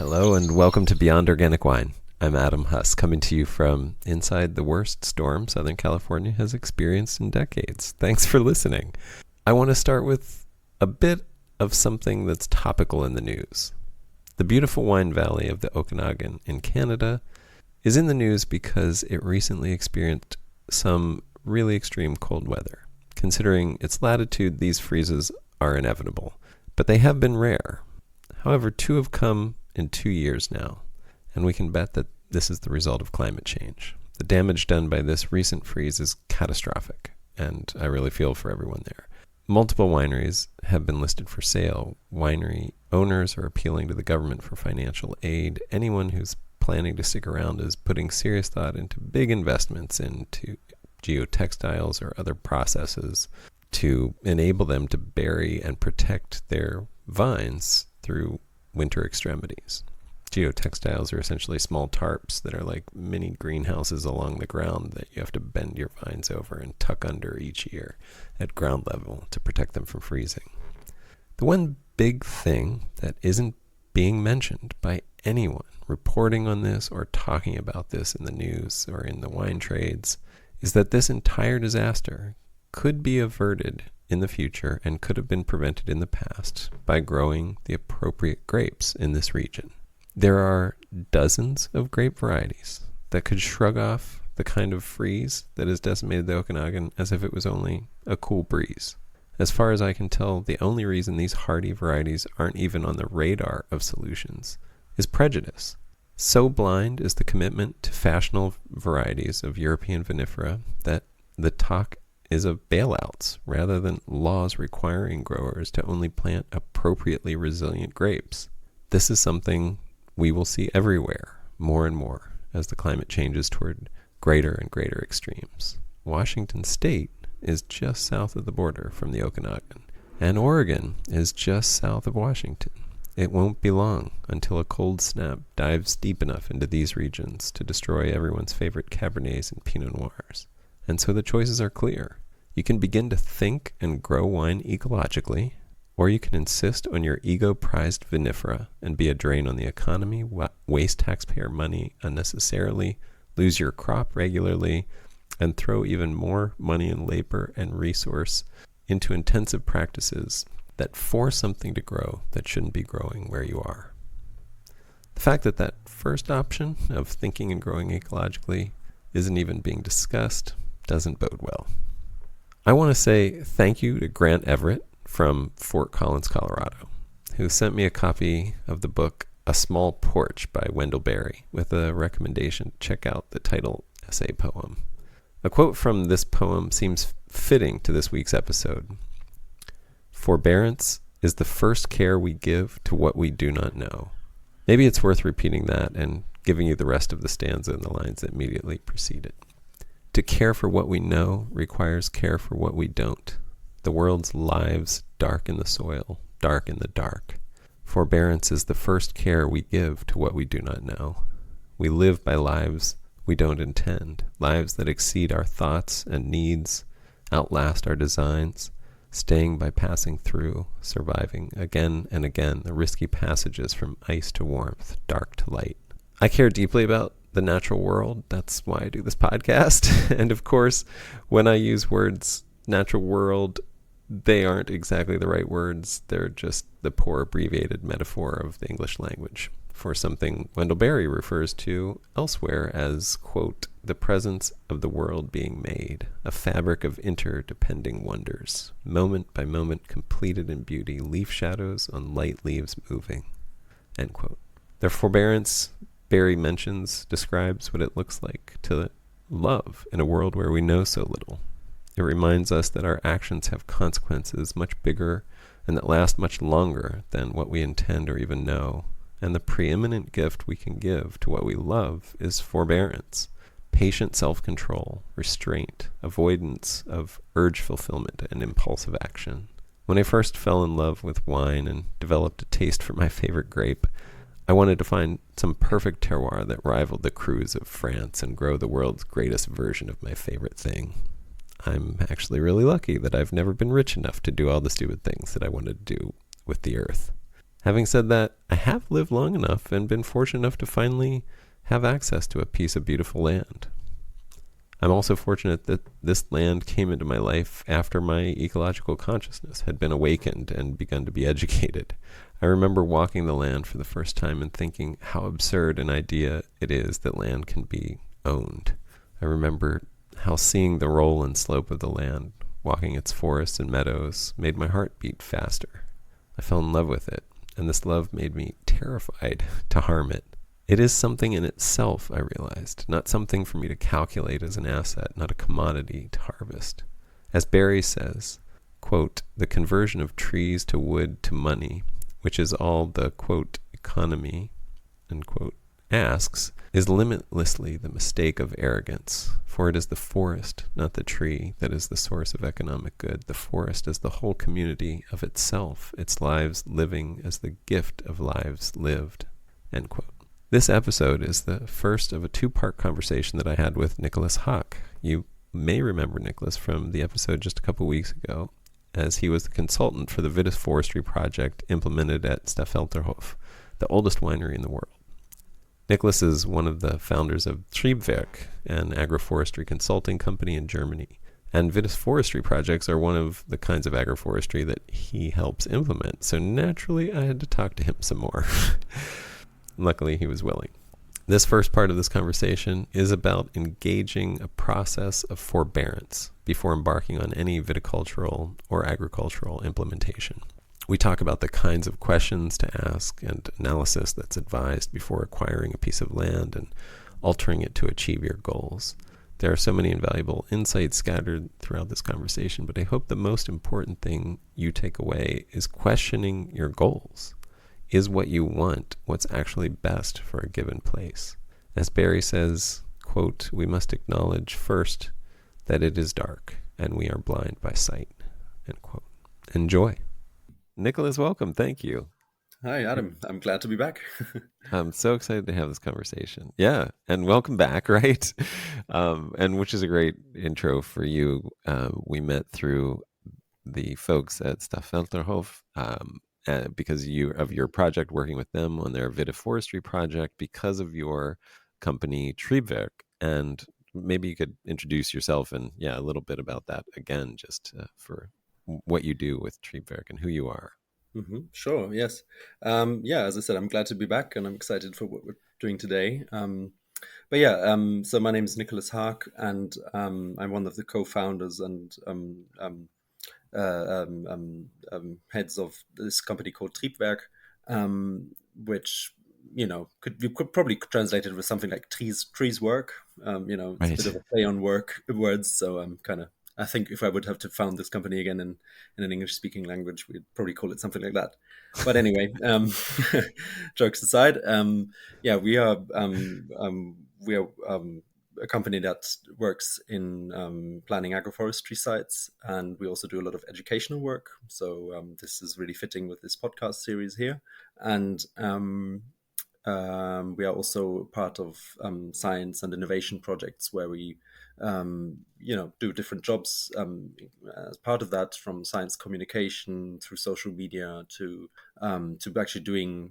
Hello and welcome to Beyond Organic Wine. I'm Adam Huss, coming to you from inside the worst storm Southern California has experienced in decades. Thanks for listening. I want to start with a bit of something that's topical in the news. The beautiful wine valley of the Okanagan in Canada is in the news because it recently experienced some really extreme cold weather. Considering its latitude, these freezes are inevitable, but they have been rare. However, two have come in 2 years now, and we can bet that this is the result of climate change. The damage done by this recent freeze is catastrophic, and I really feel for everyone there. Multiple wineries have been listed for sale. Winery owners are appealing to the government for financial aid. Anyone who's planning to stick around is putting serious thought into big investments into geotextiles or other processes to enable them to bury and protect their vines through winter extremities. Geotextiles are essentially small tarps that are like mini greenhouses along the ground that you have to bend your vines over and tuck under each year at ground level to protect them from freezing. The one big thing that isn't being mentioned by anyone reporting on this or talking about this in the news or in the wine trades is that this entire disaster could be averted in the future and could have been prevented in the past by growing the appropriate grapes in this region. There are dozens of grape varieties that could shrug off the kind of freeze that has decimated the Okanagan as if it was only a cool breeze. As far as I can tell, the only reason these hardy varieties aren't even on the radar of solutions is prejudice. So blind is the commitment to fashionable varieties of European vinifera that the talk is of bailouts rather than laws requiring growers to only plant appropriately resilient grapes. This is something we will see everywhere, more and more, as the climate changes toward greater and greater extremes. Washington State is just south of the border from the Okanagan, and Oregon is just south of Washington. It won't be long until a cold snap dives deep enough into these regions to destroy everyone's favorite Cabernets and Pinot Noirs. And so the choices are clear. You can begin to think and grow wine ecologically, or you can insist on your ego-prized vinifera and be a drain on the economy, waste taxpayer money unnecessarily, lose your crop regularly, and throw even more money and labor and resource into intensive practices that force something to grow that shouldn't be growing where you are. The fact that that first option of thinking and growing ecologically isn't even being discussed doesn't bode well. I want to say thank you to Grant Everett from Fort Collins, Colorado, who sent me a copy of the book A Small Porch by Wendell Berry with a recommendation to check out the title essay poem. A quote from this poem seems fitting to this week's episode. Forbearance is the first care we give to what we do not know. Maybe it's worth repeating that and giving you the rest of the stanza and the lines that immediately precede it. To care for what we know requires care for what we don't. The world's lives darken the soil, dark in the dark. Forbearance is the first care we give to what we do not know. We live by lives we don't intend, lives that exceed our thoughts and needs, outlast our designs, staying by passing through, surviving again and again the risky passages from ice to warmth, dark to light. I care deeply about the natural world. That's why I do this podcast. And of course, when I use words natural world, they aren't exactly the right words. They're just the poor abbreviated metaphor of the English language for something Wendell Berry refers to elsewhere as, quote, the presence of the world being made, a fabric of interdepending wonders, moment by moment completed in beauty, leaf shadows on light leaves moving, end quote. Their forbearance Berry mentions describes what it looks like to love in a world where we know so little. It reminds us that our actions have consequences much bigger and that last much longer than what we intend or even know. And the preeminent gift we can give to what we love is forbearance, patient self-control, restraint, avoidance of urge fulfillment, and impulsive action. When I first fell in love with wine and developed a taste for my favorite grape, I wanted to find some perfect terroir that rivaled the Crus of France and grow the world's greatest version of my favorite thing. I'm actually really lucky that I've never been rich enough to do all the stupid things that I wanted to do with the earth. Having said that, I have lived long enough and been fortunate enough to finally have access to a piece of beautiful land. I'm also fortunate that this land came into my life after my ecological consciousness had been awakened and begun to be educated. I remember walking the land for the first time and thinking how absurd an idea it is that land can be owned. I remember how seeing the roll and slope of the land, walking its forests and meadows, made my heart beat faster. I fell in love with it, and this love made me terrified to harm it. It is something in itself, I realized, not something for me to calculate as an asset, not a commodity to harvest. As Berry says, quote, the conversion of trees to wood to money, which is all the, quote, economy, unquote, asks, is limitlessly the mistake of arrogance, for it is the forest, not the tree, that is the source of economic good. The forest is the whole community of itself, its lives living as the gift of lives lived, end quote. This episode is the first of a two-part conversation that I had with Nicolas Haack. You may remember Nicolas from the episode just a couple weeks ago, as he was the consultant for the Vitiforestry project implemented at Staffelterhof, the oldest winery in the world. Nicolas is one of the founders of Triebwerk, an agroforestry consulting company in Germany. And Vitiforestry projects are one of the kinds of agroforestry that he helps implement. So naturally, I had to talk to him some more. Luckily, he was willing. This first part of this conversation is about engaging a process of forbearance before embarking on any viticultural or agricultural implementation. We talk about the kinds of questions to ask and analysis that's advised before acquiring a piece of land and altering it to achieve your goals. There are so many invaluable insights scattered throughout this conversation, but I hope the most important thing you take away is questioning your goals. Is what you want what's actually best for a given place? As Berry says, quote, we must acknowledge first that it is dark and we are blind by sight, end quote. Enjoy. Nicolas, welcome. Thank you. Hi, Adam. I'm glad to be back. I'm so excited to have this conversation. Yeah, and welcome back, right? And which is a great intro for you. We met through the folks at Staffelterhof, because of your project, working with them on their vitiforestry project, because of your company Triebwerk. And maybe you could introduce yourself and a little bit about that again, just for what you do with Triebwerk and who you are. Sure, yes. As I said, I'm glad to be back and I'm excited for what we're doing today. So my name is Nicolas Haack, and I'm one of the co-founders and heads of this company called Triebwerk, which you could probably translate it with something like trees work. It's a bit of a play on words. So I think if I would have to found this company again in an English speaking language, we'd probably call it something like that. But anyway, jokes aside, we are a company that works in planning agroforestry sites, and we also do a lot of educational work. So this is really fitting with this podcast series here. And we are also part of science and innovation projects where we do different jobs as part of that, from science communication through social media to actually doing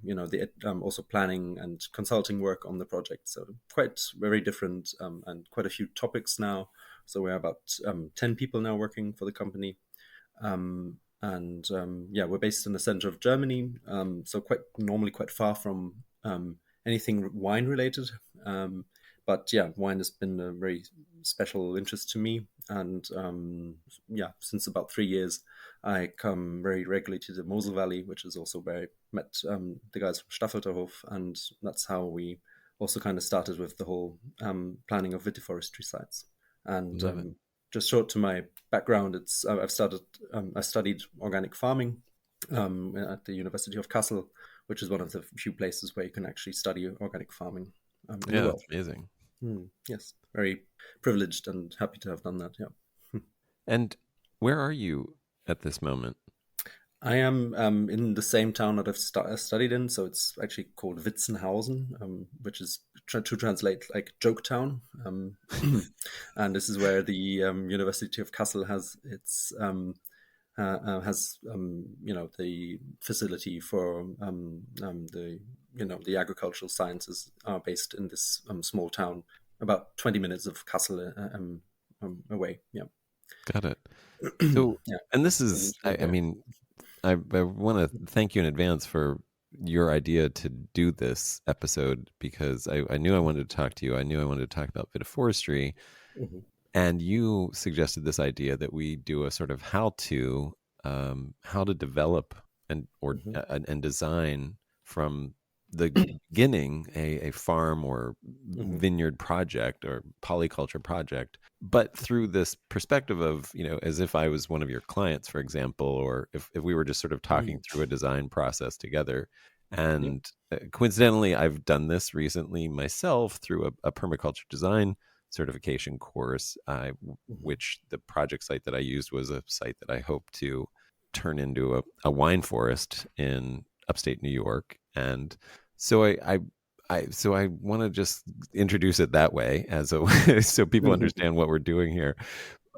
also planning and consulting work on the project. So quite very different and quite a few topics now. So we're about 10 people now working for the company. We're based in the center of Germany, so quite far from anything wine related. But wine has been a very special interest to me. And since about 3 years, I come very regularly to the Mosel Valley, which is also where I met the guys from Staffelterhof. And that's how we also kind of started with the whole planning of vitiforestry sites. And just short to my background, I studied organic farming at the University of Kassel, which is one of the few places where you can actually study organic farming in the world. That's amazing. Yes, very privileged and happy to have done that. Yeah. And where are you at this moment? I am in the same town that I've studied in, so it's actually called Witzenhausen, which is to translate like joke town. And this is where the University of Kassel has its has the facility for the the agricultural sciences are based in this small town, about 20 minutes of Kassel away. Yeah. Got it. So, Yeah. and this So is, usually I there. mean, I want to thank you in advance for your idea to do this episode because I knew I wanted to talk to you. I knew I wanted to talk about vitiforestry. Hmm. And you suggested this idea that we do a sort of how to develop Hmm. and design from the beginning a farm or Hmm. vineyard project or polyculture project, but through this perspective of, as if I was one of your clients, for example, or if we were just sort of talking Hmm. through a design process together. Yeah. And coincidentally, I've done this recently myself through a permaculture design certification course, Hmm. which the project site that I used was a site that I hope to turn into a wine forest in upstate New York. And so I want to just introduce it that way as a so people understand what we're doing here.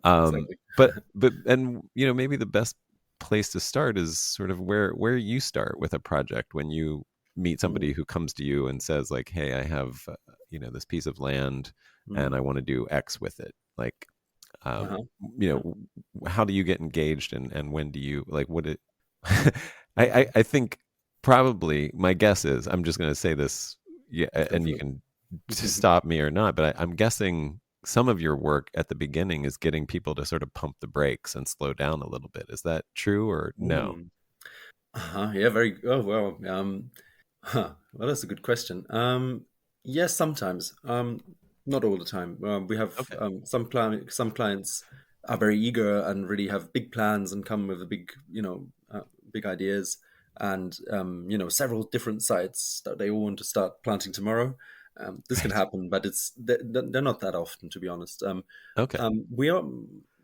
Exactly. But maybe the best place to start is sort of where you start with a project when you meet somebody Mm. who comes to you and says like, "Hey, I have this piece of land and Mm. I want to do X with it." Like, um, Uh-huh. you Yeah. know, how do you get engaged and when do you like what it? I think probably my guess is I'm just going to say this, yeah, Go and for you it. can stop me or not, but I'm guessing some of your work at the beginning is getting people to sort of pump the brakes and slow down a little bit. Is that true or no? Mm. Uh-huh. Yeah, very. Oh, well. Well, that's a good question. Yes, sometimes. Not all the time. We have Okay. some clients are very eager and really have big plans and come with a big, big ideas and several different sites that they all want to start planting tomorrow. This can Right. happen, but they're not that often, to be honest. Okay. We are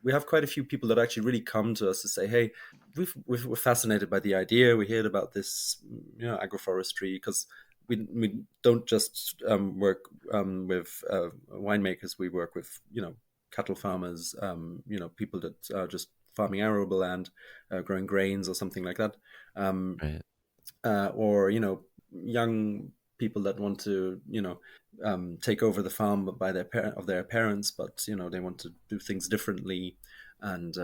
we have quite a few people that actually really come to us to say, "Hey, we're fascinated by the idea. We heard about this, agroforestry because we don't just work with winemakers. We work with cattle farmers, people that are just farming arable land, growing grains or something like that, um, Right. or young people that want to take over the farm by of their parents, but they want to do things differently, and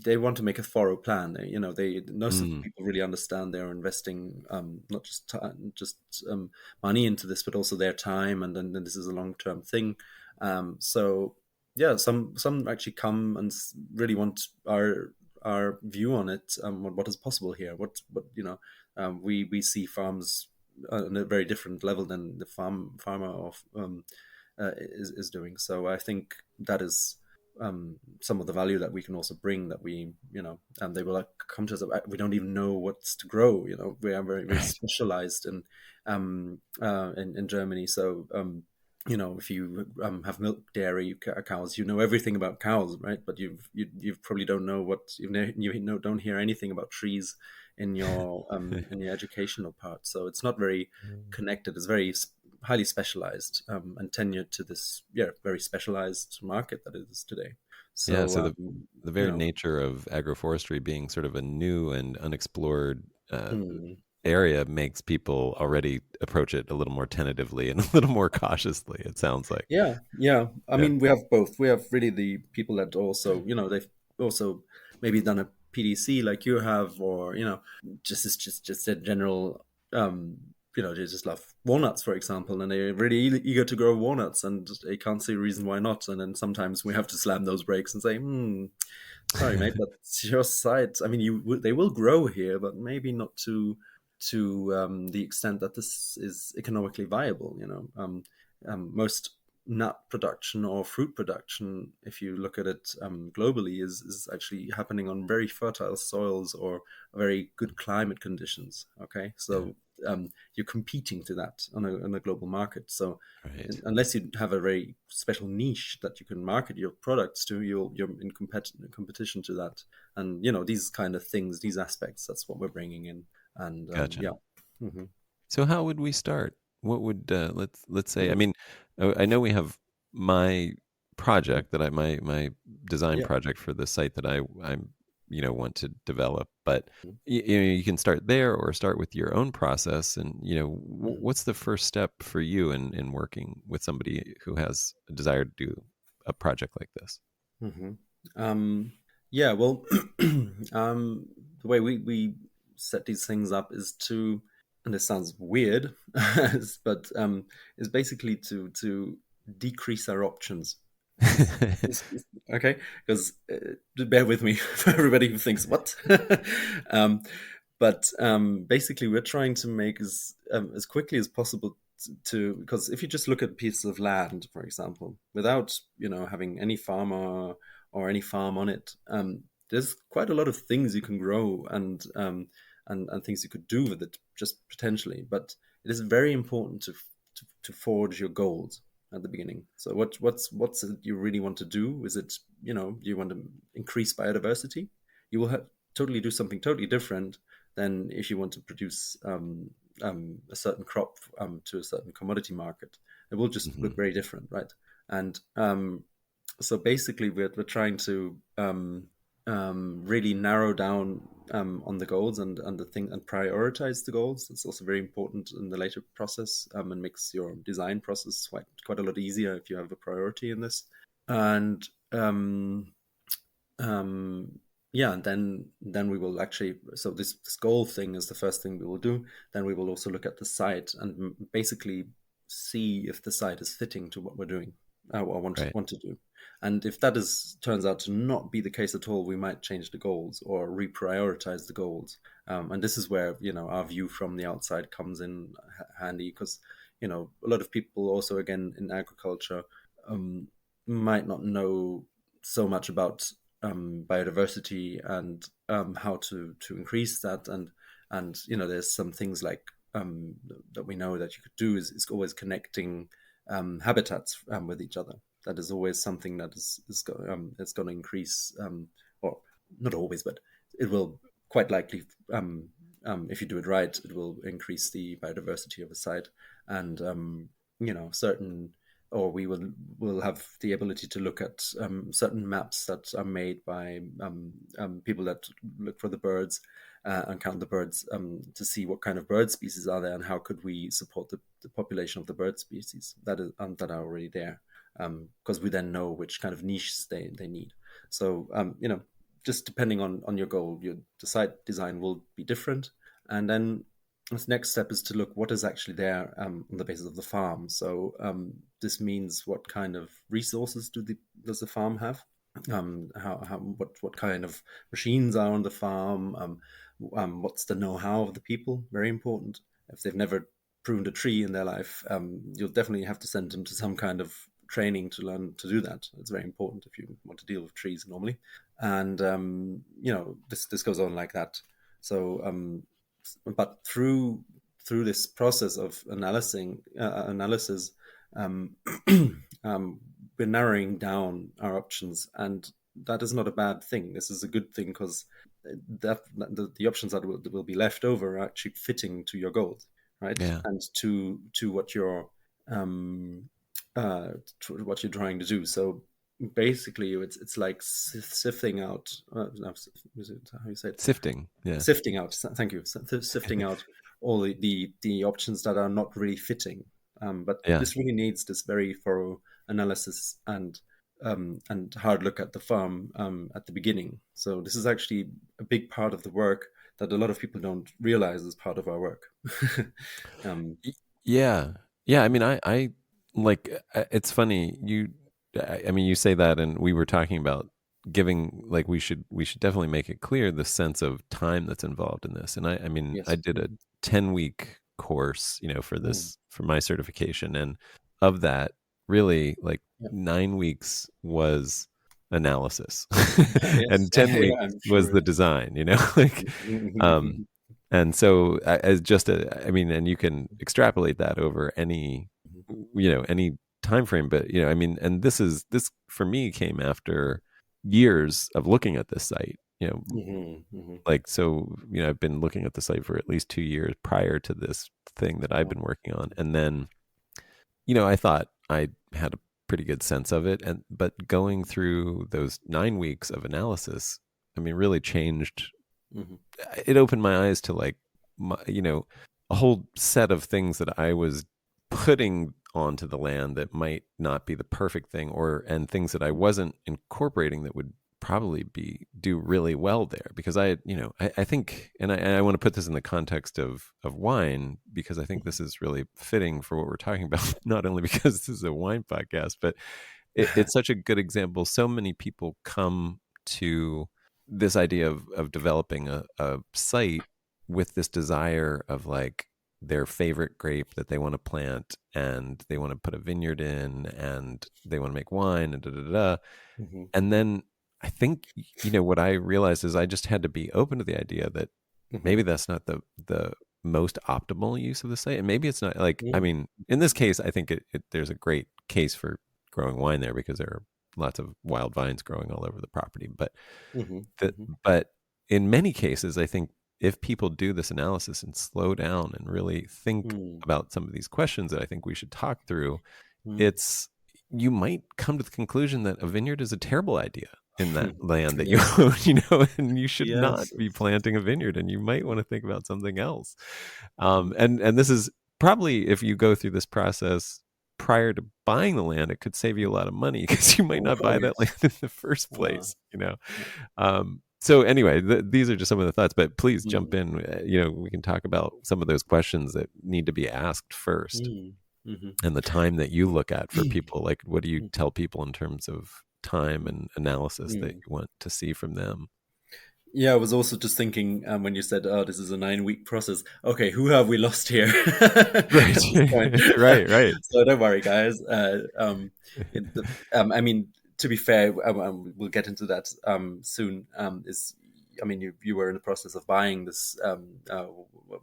they want to make a thorough plan. They most of the Mm, people really understand they're investing not just money into this, but also their time, and then this is a long term thing. So yeah, some actually come and really want our view on it, what is possible here, what we see farms on a very different level than the farmer of is doing. So I think that is some of the value that we can also bring. That we they will like come to us. We don't even know what's to grow. We are very very right. specialized in Germany. So if you have milk dairy cows, you know everything about cows, right? But you probably don't know don't hear anything about trees in your educational part. So it's not very connected. It's very highly specialized and tenured to this very specialized market that it is today. Yeah. So So the very nature of agroforestry being sort of a new and unexplored mm, area makes people already approach it a little more tentatively and a little more cautiously. It sounds like. yeah. I Yeah. mean, we have both. We have really the people that also they've also maybe done a PDC like you have, or just a general they just love walnuts, for example, and they're really eager to grow walnuts, and they can't see a reason why not. And then sometimes we have to slam those brakes and say, sorry, mate, but it's your site. I mean, they will grow here, but maybe not to the extent that this is economically viable. Most nut production or fruit production, if you look at it globally, is actually happening on very fertile soils or very good climate conditions. Okay, Yeah. so you're competing to that on a global market. So Right. unless you have a very special niche that you can market your products to, you're in competition to that. And these kind of things, these aspects, that's what we're bringing in. And Gotcha. yeah. Hmm. So how would we start? What would let's say? I Mm. mean, I know we have my project that my design Yeah. project for the site that I'm want to develop. But you can start there or start with your own process. And Mhm. what's the first step for you in working with somebody who has a desire to do a project like this? Mhm. Yeah, well, the way we set these things up is to, and this sounds weird, but is basically to decrease our options. Okay, because bear with me for everybody who thinks what. um, but basically, we're trying to make as quickly as possible because if you just look at a piece of land, for example, without having any farmer or any farm on it, there's quite a lot of things you can grow and things you could do with it just potentially. But it is very important to forge your goals at the beginning. So what's it you really want to do? Is it you want to increase biodiversity? You will totally do something totally different than if you want to produce a certain crop to a certain commodity market. It will just look Hmm. very different, right? And so basically, we're trying to really narrow down on the goals and the thing and prioritize the goals. It's also very important in the later process and makes your design process quite a lot easier if you have a priority in this. And um, yeah, and then we will actually, so this goal thing is the first thing we will do. Then we will also look at the site and basically see if the site is fitting to what we're doing or Right. want to do. And if that turns out to not be the case at all, we might change the goals or reprioritize the goals. And this is where our view from the outside comes in handy, because a lot of people also, again, in agriculture, um, might not know so much about biodiversity and how to increase that. And there's some things like that we know that you could do is always connecting habitats with each other. That is always something that it's going to increase, or not always, but it will quite likely, if you do it right, it will increase the biodiversity of a site. And certain, or will have the ability to look at certain maps that are made by people that look for the birds and count the birds to see what kind of bird species are there and how could we support the population of the bird species that are already there, because we then know which kind of niches they need. So just depending on your goal, the site design will be different. And then the next step is to look what is actually there on the basis of the farm. So this means what kind of resources does the farm have? What kind of machines are on the farm? What's the know-how of the people? Very important. If they've never pruned a tree in their life, you'll definitely have to send them to some kind of training to learn to do that. It's very important if you want to deal with trees normally. And this goes on like that. So but through this process of analysis, um, we're narrowing down our options, and that is not a bad thing. This is a good thing, because the options that will be left over are actually fitting to your goals, right? Yeah. And to what you're um, what you're trying to do. So basically, it's like sifting out. No, is it how you say it? Sifting. Yeah. Sifting out. Thank you. Sifting out all the options that are not really fitting. But Yeah. this really needs this very thorough analysis and hard look at the farm at the beginning. So this is actually a big part of the work that a lot of people don't realize is part of our work. um, Y- Yeah. Yeah. I mean, I like, it's funny. I mean, you say that, and we were talking about giving, like, we should definitely make it clear the sense of time that's involved in this. And I mean, I yes. did a Mhm. 10-week course, for Mm. for my certification. And of that, really, like, Yeah. 9 weeks was analysis Yes. and 10 Yeah, weeks I'm was sure the it is. design, like, um, and so, as just I mean, and you can extrapolate that over any time frame. But I mean, and this for me came after years of looking at this site. Mhm, mhm. Like, so, I've been looking at the site for at least 2 years prior to this thing that I've Wow. been working on. And then, I thought I had a pretty good sense of it. But going through those 9 weeks of analysis, I mean, really changed. Mm-hmm. It opened my eyes to like, a whole set of things that I was putting onto the land that might not be the perfect thing, and things that I wasn't incorporating that would probably do really well there, because I think, and I want to put this in the context of wine, because I think this is really fitting for what we're talking about, not only because this is a wine podcast, but it's such a good example. So many people come to this idea of developing a site with this desire of like their favorite grape that they want to plant, and they want to put a vineyard in, and they want to make wine, and da da da. Mm-hmm. And then I think, what I realized is I just had to be open to the idea that Mm-hmm. maybe that's not the most optimal use of the site. And maybe it's not, like, I Mm-hmm. mean, in this case, I think there's a great case for growing wine there, because there are lots of wild vines growing all over the property. But Mm-hmm. that, but in many cases, I think if people do this analysis and slow down and really think Mm-hmm. about some of these questions that I think we should talk through, Mm-hmm. it's you might come to the conclusion that a vineyard is a terrible idea in that land that you Yes. own, and you should not Yes. be planting a vineyard, and you might want to think about something else. Mm-hmm. And this is probably, if you go through this process prior to buying the land, it could save you a lot of money, because you might Oh, not oh buy that land yes. in the first Uh, place. So anyway, these are just some of the thoughts, but please jump mm, in. We can talk about some of those questions that need to be asked first, mm, mhm. and the time that you look at for people. Like, what do you tell people in terms of time and analysis that Mm. you want to see from them? Yeah, I was also just thinking when you said, "Oh, this is a 9-week process." Okay, who have we lost here Right. at this point? Right. So don't worry, guys. I mean, to be fair, we'll get into that soon. I mean, you were in the process of buying this.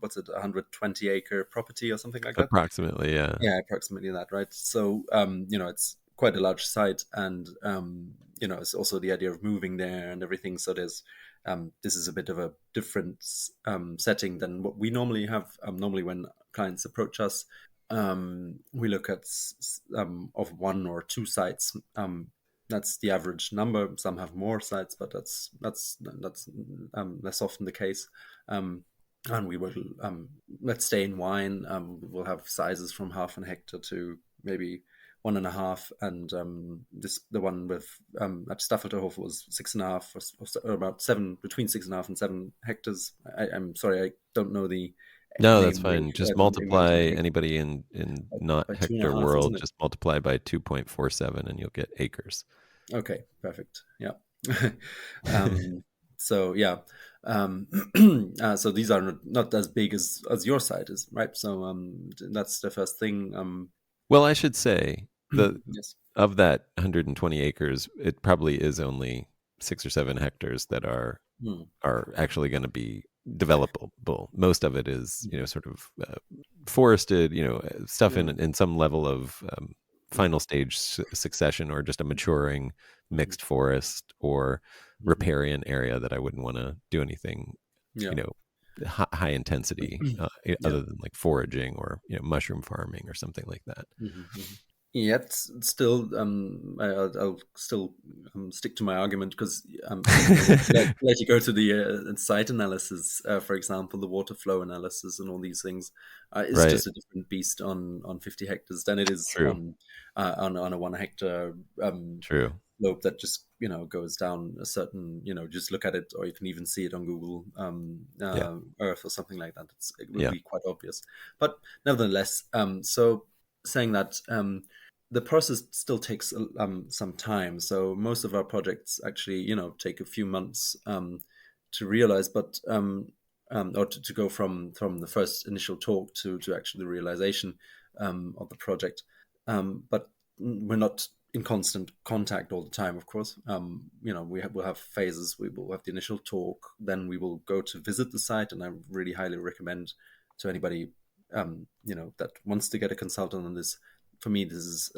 What's it, 120-acre property or something like that? Approximately, yeah. Yeah, approximately that, right? So, it's quite a large site, and it's also the idea of moving there and everything. So this is a bit of a different setting than what we normally have. Normally, when clients approach us, we look at of one or two sites. That's the average number. Some have more sites, but that's less often the case. And we will, let's stay in wine. We'll have sizes from half an hectare to maybe 1.5, and the one with at Staffelterhof was 6.5, or about 7, between 6.5 and 7 hectares. I'm sorry, I don't know the No, that's name fine. Just name range multiply, of the anybody in not by two and a hectare half, world, wasn't it? just multiply by 2.47 and you'll get acres. Okay, perfect. Yeah. um, so yeah, um, so these are not as big as your site is, right? So that's the first thing. Well, I should say, Yes. of that 120 acres, it probably is only 6 or 7 hectares that Hmm. are actually going to be developable. Most of it is, Mhm. sort of forested, stuff Yeah. in some level of Mhm. final stage succession, or just a maturing Mhm. mixed forest or Mhm. riparian area that I wouldn't want to do anything, Yeah. you know, high intensity, Yeah. other than like foraging or, mushroom farming or something like that. Mhm. Mhm. Yet still, I'll still stick to my argument, because I'll let you go to the site analysis, for example, the water flow analysis and all these things. Is Right. just a different beast on 50 hectares than it is True. on a 1 hectare True. slope that just goes down a certain, just look at it, or you can even see it on Google Yeah. Earth or something like that. It will Yeah. be quite obvious, but nevertheless, so saying that, the process still takes some time. So most of our projects actually, take a few months to realize, but or to go from the first initial talk to actually the realization of the project. But we're not in constant contact all the time, of course. We'll have phases. We will have the initial talk, then we will go to visit the site, and I really highly recommend to anybody that wants to get a consultant on this. For me, this is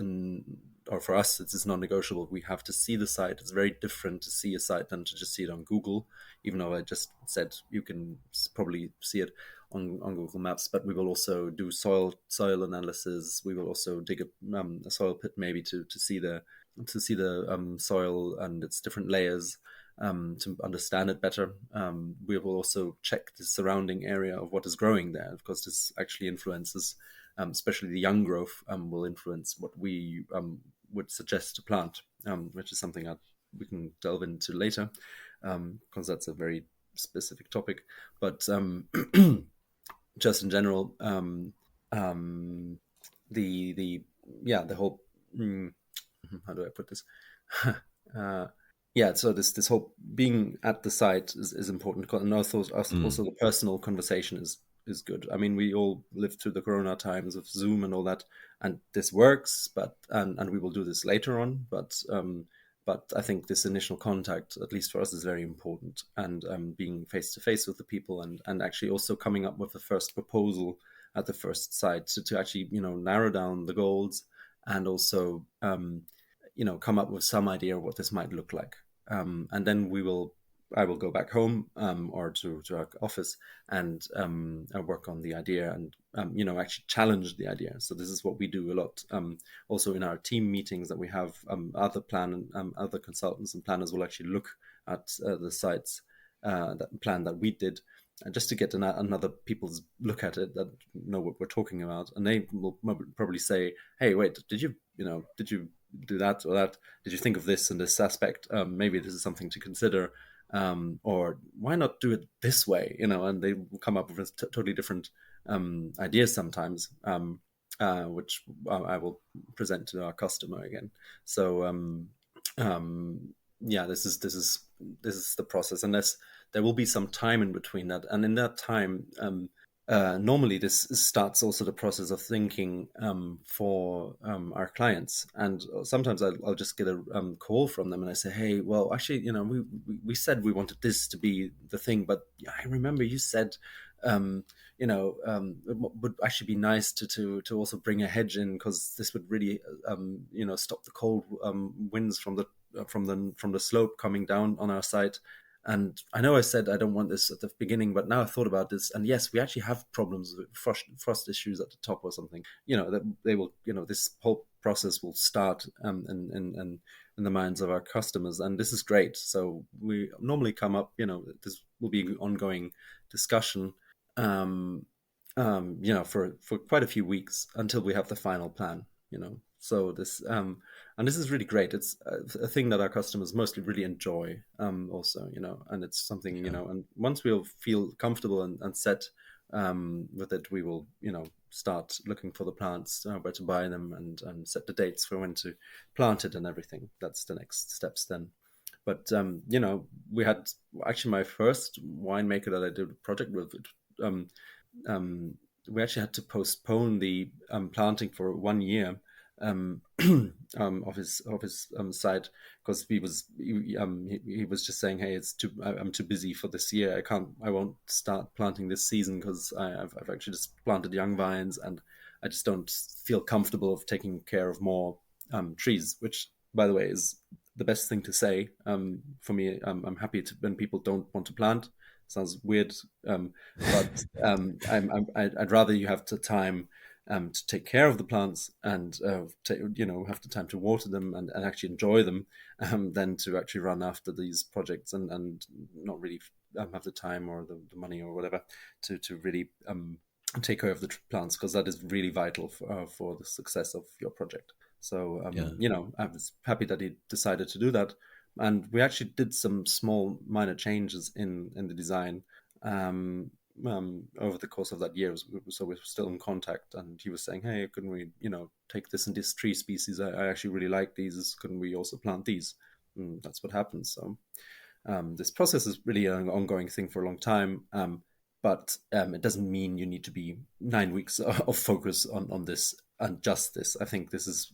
or for us, it is non-negotiable. We have to see the site. It's very different to see a site than to just see it on Google, even though I just said you can probably see it on Google Maps. But we will also do soil analysis. We will also dig a soil pit, maybe to see the soil and its different layers. to understand it better. We will also check the surrounding area of what is growing there. Of course, this actually influences, especially the young growth, will influence what we would suggest to plant, which is something that we can delve into later, because that's a very specific topic. But just in general, the yeah, the whole how do I put this? uh, yeah, so this whole being at the site is important, and also the personal conversation is good. I mean, we all lived through the Corona times of Zoom and all that, and this works, but and we will do this later on, but I think this initial contact, at least for us, is very important, and being face to face with the people, and actually also coming up with the first proposal at the first site to actually narrow down the goals, and also come up with some idea of what this might look like. And then I will go back home, or to our office, and work on the idea, and actually challenge the idea. So this is what we do a lot. Also in our team meetings that we have, other consultants and planners will actually look at the sites, that plan that we did, just to get another people's look at it, that know what we're talking about, and they will probably say, "Hey, wait, did you do that or that? Did you think of this and this aspect? Maybe this is something to consider, or why not do it this way?" And they will come up with totally different ideas sometimes, which I will present to our customer again. So yeah, this is the process, unless there will be some time in between that, and in that time, normally this starts also the process of thinking for our clients. And sometimes I'll just get a call from them, and I say, "Hey, well, actually, we said we wanted this to be the thing, but I remember you said it would actually be nice to also bring a hedge in, because this would really stop the cold winds from the slope coming down on our site. And I know I said I don't want this at the beginning, but now I've thought about this, and yes, we actually have problems with frost issues at the top or something. That they will, this whole process will start in the minds of our customers, and this is great. So we normally come up, this will be an ongoing discussion, for quite a few weeks until we have the final plan. So this and this is really great. It's a thing that our customers mostly really enjoy, also, and it's something, and once we'll feel comfortable and set with it, we will, start looking for the plants, where to buy them, and set the dates for when to plant it and everything. That's the next steps then. But we had actually my first winemaker that I did a project with. We actually had to postpone the planting for 1 year, of his site, because he was just saying, "Hey, I'm too busy for this year. I won't start planting this season, because I've actually just planted young vines, and I just don't feel comfortable of taking care of more trees." Which, by the way, is the best thing to say. For me, I'm happy when people don't want to plant. Sounds weird, but I'd rather you have the time to take care of the plants, and have the time to water them, and actually enjoy them, than to actually run after these projects, and not really have the time or the money or whatever to really take care of the plants, because that is really vital for the success of your project. So I was happy that he decided to do that, and we actually did some small minor changes in the design over the course of that year. So we're still in contact, and he was saying, "Hey, couldn't we take this and this tree species, I actually really like these, couldn't we also plant these?" And that's what happens. So this process is really an ongoing thing for a long time, but it doesn't mean you need to be 9 weeks of focus on this and just this. I think this is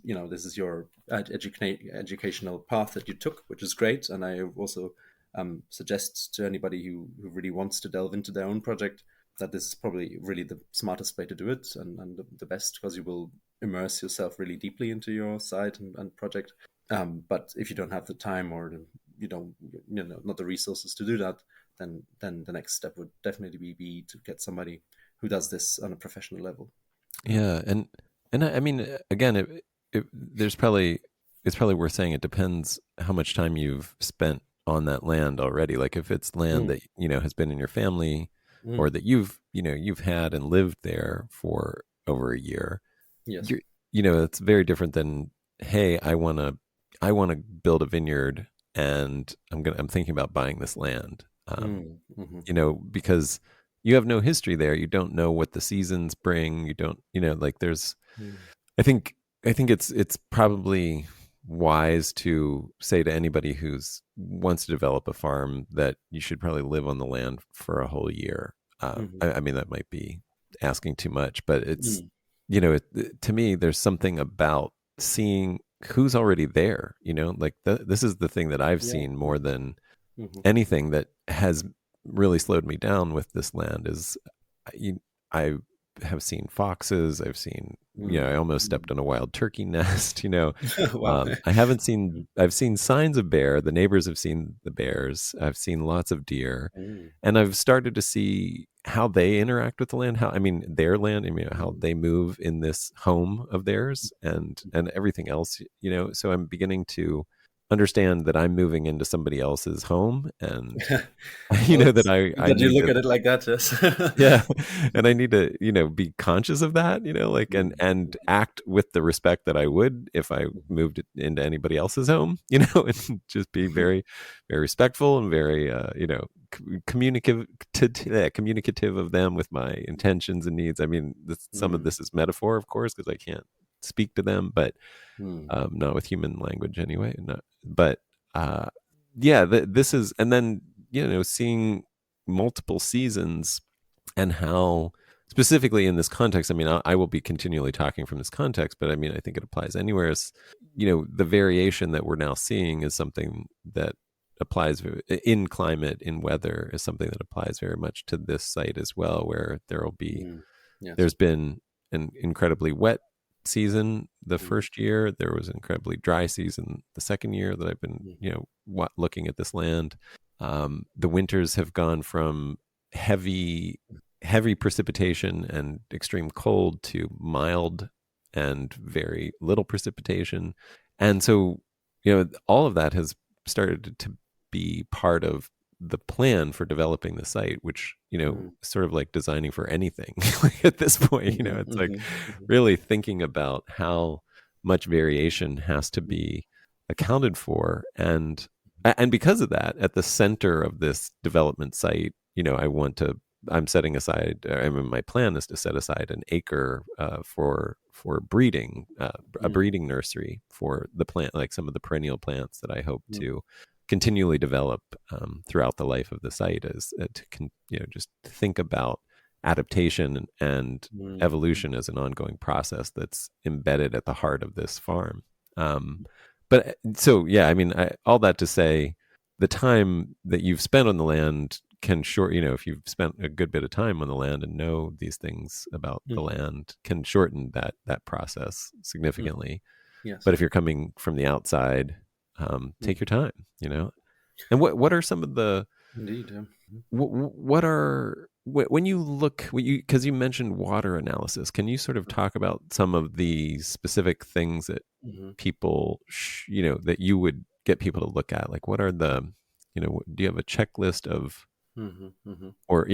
your educational path that you took, which is great, and I also suggest to anybody who really wants to delve into their own project that this is probably really the smartest way to do it, and the best, because you will immerse yourself really deeply into your site and project. But if you don't have the time, or you don't, not the resources to do that, then the next step would definitely be to get somebody who does this on a professional level. Yeah, and I mean, again, there's probably it's probably worth saying it depends how much time you've spent on that land already. Like if it's land Mm. that, has been in your family, or Mm. that you've had and lived there for over a year, Yes. you're, it's very different than, hey, I want to build a vineyard, and I'm thinking about buying this land. Mm. Hmm. Because you have no history there. You don't know what the seasons bring. You don't, like there's, Mm. I think, it's probably wise to say to anybody who's wants to develop a farm that you should probably live on the land for a whole year. Hmm. I mean, that might be asking too much, but it's, Mm. to me, there's something about seeing who's already there. Like this is the thing that I've Yeah. seen more than Hmm. anything that has really slowed me down with this land is I have seen foxes. I've seen, I Mm. almost stepped Mm. on a wild turkey nest. Wow. I haven't seen, I've seen signs of bear. The neighbors have seen the bears. I've seen lots of deer, Mm. and I've started to see how they interact with the land. How, I mean, their land, I mean, how Mm. they move in this home of theirs, and everything else, so I'm beginning to understand that I'm moving into somebody else's home, and Well, that it's good I that you need look to, at it like that, yes. yeah, and I need to, be conscious of that, like, and Mm. and act with the respect that I would if I Mhm. moved it into anybody else's home, and just be very, very respectful and very, communicative, communicative of them with my intentions and needs. I mean, some of Mm. this is metaphor, of course, because I can't speak to them, but Mm. not with human language anyway. But uh, yeah, this is, and then seeing multiple seasons, and how specifically in this context. I mean, I will be continually talking from this context, but I mean, I think it applies anywhere. Is, the variation that we're now seeing is something that applies in climate, in weather, is something that applies very much to this site as well, where Mm. Yes. there's been an incredibly wet season the Mm. first year. There was an incredibly dry season the second year that I've been, Mhm. looking at this land. The winters have gone from heavy, heavy precipitation and extreme cold to mild and very little precipitation. And so, all of that has started to be part of the plan for developing the site, which, Mm. sort of like designing for anything. Like at this point, Mhm. it's like Mhm. Mhm. really thinking about how much variation has to Mm. be accounted for. And because of that, at the center of this development site, I'm setting aside, I mean, my plan is to set aside an acre, for breeding, a Mm. breeding nursery for the plant, like some of the perennial plants that I hope Mm. to continually develop, throughout the life of the site, is, just think about adaptation and Mm. evolution as an ongoing process that's embedded at the heart of this farm. But so, yeah, I mean, all that to say, the time that you've spent on the land can if you've spent a good bit of time on the land and know these things about the Mm. land, can shorten that process Mm. significantly. Yes. But if you're coming from the outside, take Mm. your time, And what are some of the, Indeed. Yeah. what are, when you look, because you mentioned water analysis, can you sort of talk about some of the specific things that Mhm. people that you would get people to look at? Like, what are the, do you have a checklist of, Mhm. Mhm. or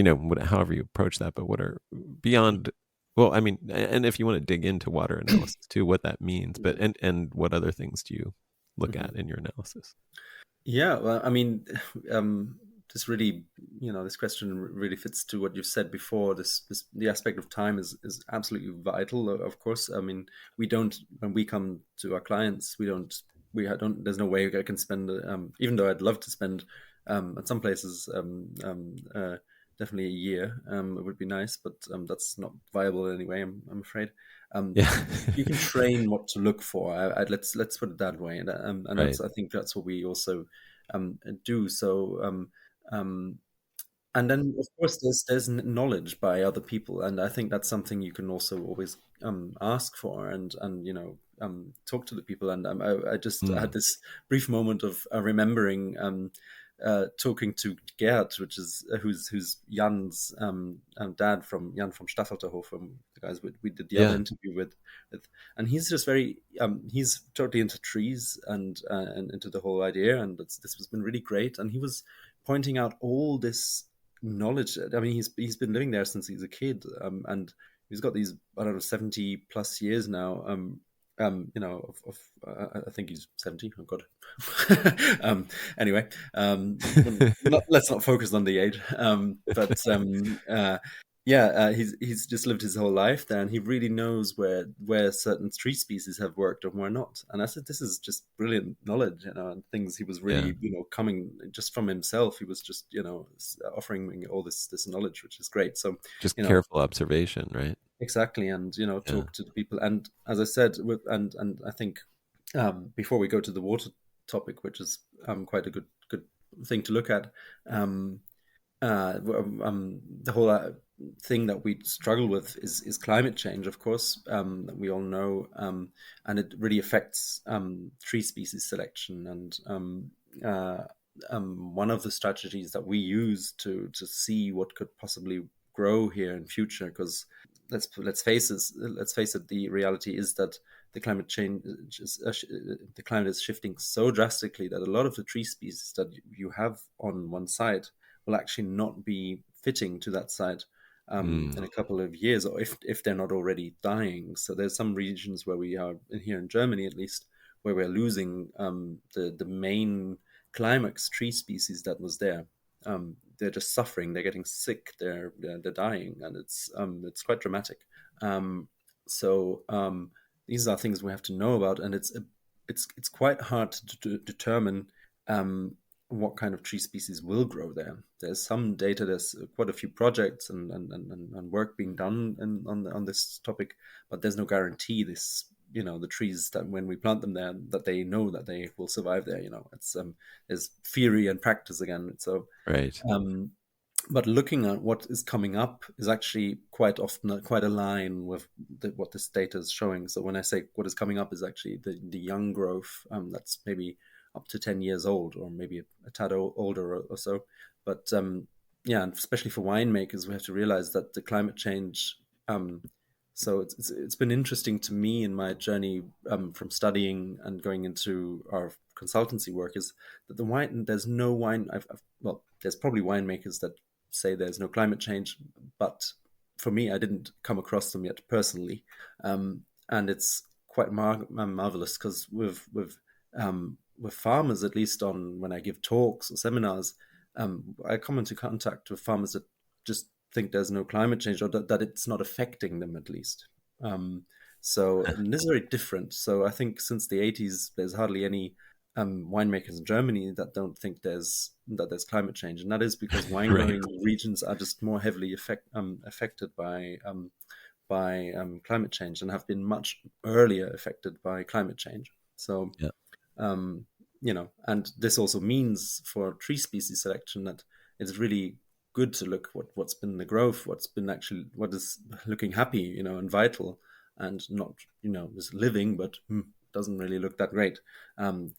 however you approach that, but what are beyond, well, I mean, and if you want to dig into water analysis too, what that means, but Yeah. and what other things do you look Mhm. at in your analysis? Yeah, well, I mean, um, this really, this question really fits to what you've said before. This the aspect of time is absolutely vital. Of course, I mean, we don't when we come to our clients, we don't. There's no way I can spend, even though I'd love to spend, at some places, definitely a year. It would be nice, but that's not viable anyway. I'm afraid. Yeah. You can train what to look for. Let's put it that way, and Right. that's I think that's what we also do. So, um, and then of course there's knowledge by other people, and I think that's something you can also always ask for, and talk to the people. And I just had Mm. this brief moment of remembering. talking to Gerd, which is who's Jan's dad from Jan from Staffelterhof, from the guys we did the other Yeah. interview with, and he's just very he's totally into trees and into the whole idea, and this has been really great. And he was pointing out all this knowledge. I mean, he's been living there since he's a kid, and he's got these, I don't know, 70 plus years now. I think he's 70. Oh God. Anyway, let's not focus on the age. He's just lived his whole life there, and he really knows where certain tree species have worked and where not. And I said, this is just brilliant knowledge, and things he was Yeah. really, coming just from himself. He was just, offering me all this knowledge, which is great. So, Just you know, careful observation, right? exactly, and Yeah. talk to the people. And as I said, and I think before we go to the water topic, which is quite a good thing to look at, the whole thing that we struggle with is climate change, of course, that we all know, and it really affects tree species selection. And one of the strategies that we use to see what could possibly grow here in future, because let's face it, the reality is that the climate change the climate is shifting so drastically that a lot of the tree species that you have on one side will actually not be fitting to that site in a couple of years, or if they're not already dying. So there's some regions where we are, here in Germany at least, where we're losing the main climax tree species that was there. They're just suffering. They're getting sick. They're dying, and it's quite dramatic. So these are things we have to know about, and it's quite hard to determine what kind of tree species will grow there. There's some data. There's quite a few projects and work being done on this topic, but there's no guarantee this. The trees that when we plant them there, that they know that they will survive there. It's there's theory and practice again. So Right. but looking at what is coming up is actually quite often quite a line with what this data is showing. So when I say what is coming up is actually the young growth, that's maybe up to 10 years old, or maybe a tad older or so. But yeah, and especially for winemakers, we have to realize that the climate change. So it's been interesting to me in my journey from studying and going into our consultancy work, is that there's no wine. Well, there's probably winemakers that say there's no climate change, but for me, I didn't come across them yet personally, and it's quite marvelous, because with farmers, at least on when I give talks or seminars, I come into contact with farmers that just think there's no climate change, or that it's not affecting them at least. And this is very different. So I think since the 80s, there's hardly any winemakers in Germany that don't think there's climate change, and that is because wine Right. growing regions are just more heavily affected by climate change, and have been much earlier affected by climate change. So, Yeah. And this also means for tree species selection that it's really good to look what's been the growth, what is looking happy, and vital, and not, just living, but doesn't really look that great.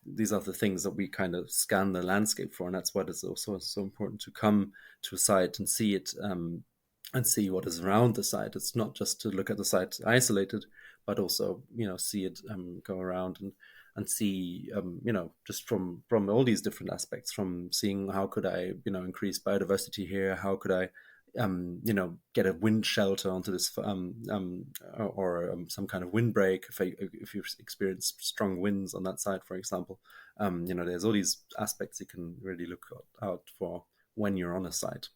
These are the things that we kind of scan the landscape for, and that's why it's also so important to come to a site and see it, and see what is around the site. It's not just to look at the site isolated, but also, see it go around and see, just from all these different aspects, from seeing how could I, increase biodiversity here, how could I, get a wind shelter onto this, or some kind of windbreak if you experience strong winds on that site, for example. There's all these aspects you can really look out for when you're on a site.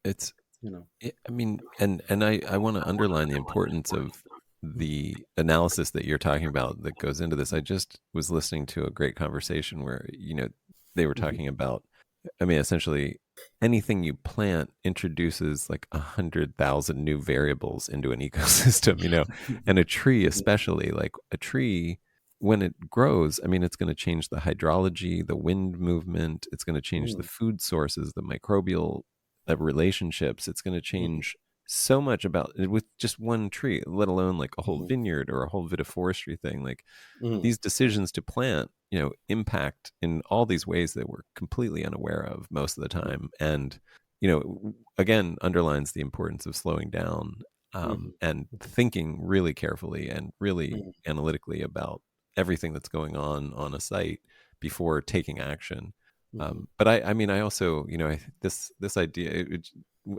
It's, You know. I mean, and I want to underline the importance of the analysis that you're talking about that goes into this. I just was listening to a great conversation where, they were Mhm. talking about, I mean, essentially anything you plant introduces like 100,000 new variables into an ecosystem, and a tree, especially like a tree, when it grows, I mean, it's going to change the hydrology, the wind movement, it's going to change the Mm, food sources, the microbial relationships, it's going to mhm, change so much about with just one tree, let alone like a whole Mhm. vineyard or a whole vitiforestry thing. Like Mhm. these decisions to plant, impact in all these ways that we're completely unaware of most of the Mhm. time. And, again, underlines the importance of slowing down, Mhm. and thinking really carefully and really Mhm. analytically about everything that's going on a site before taking action. Mhm. But I mean, I also, this idea,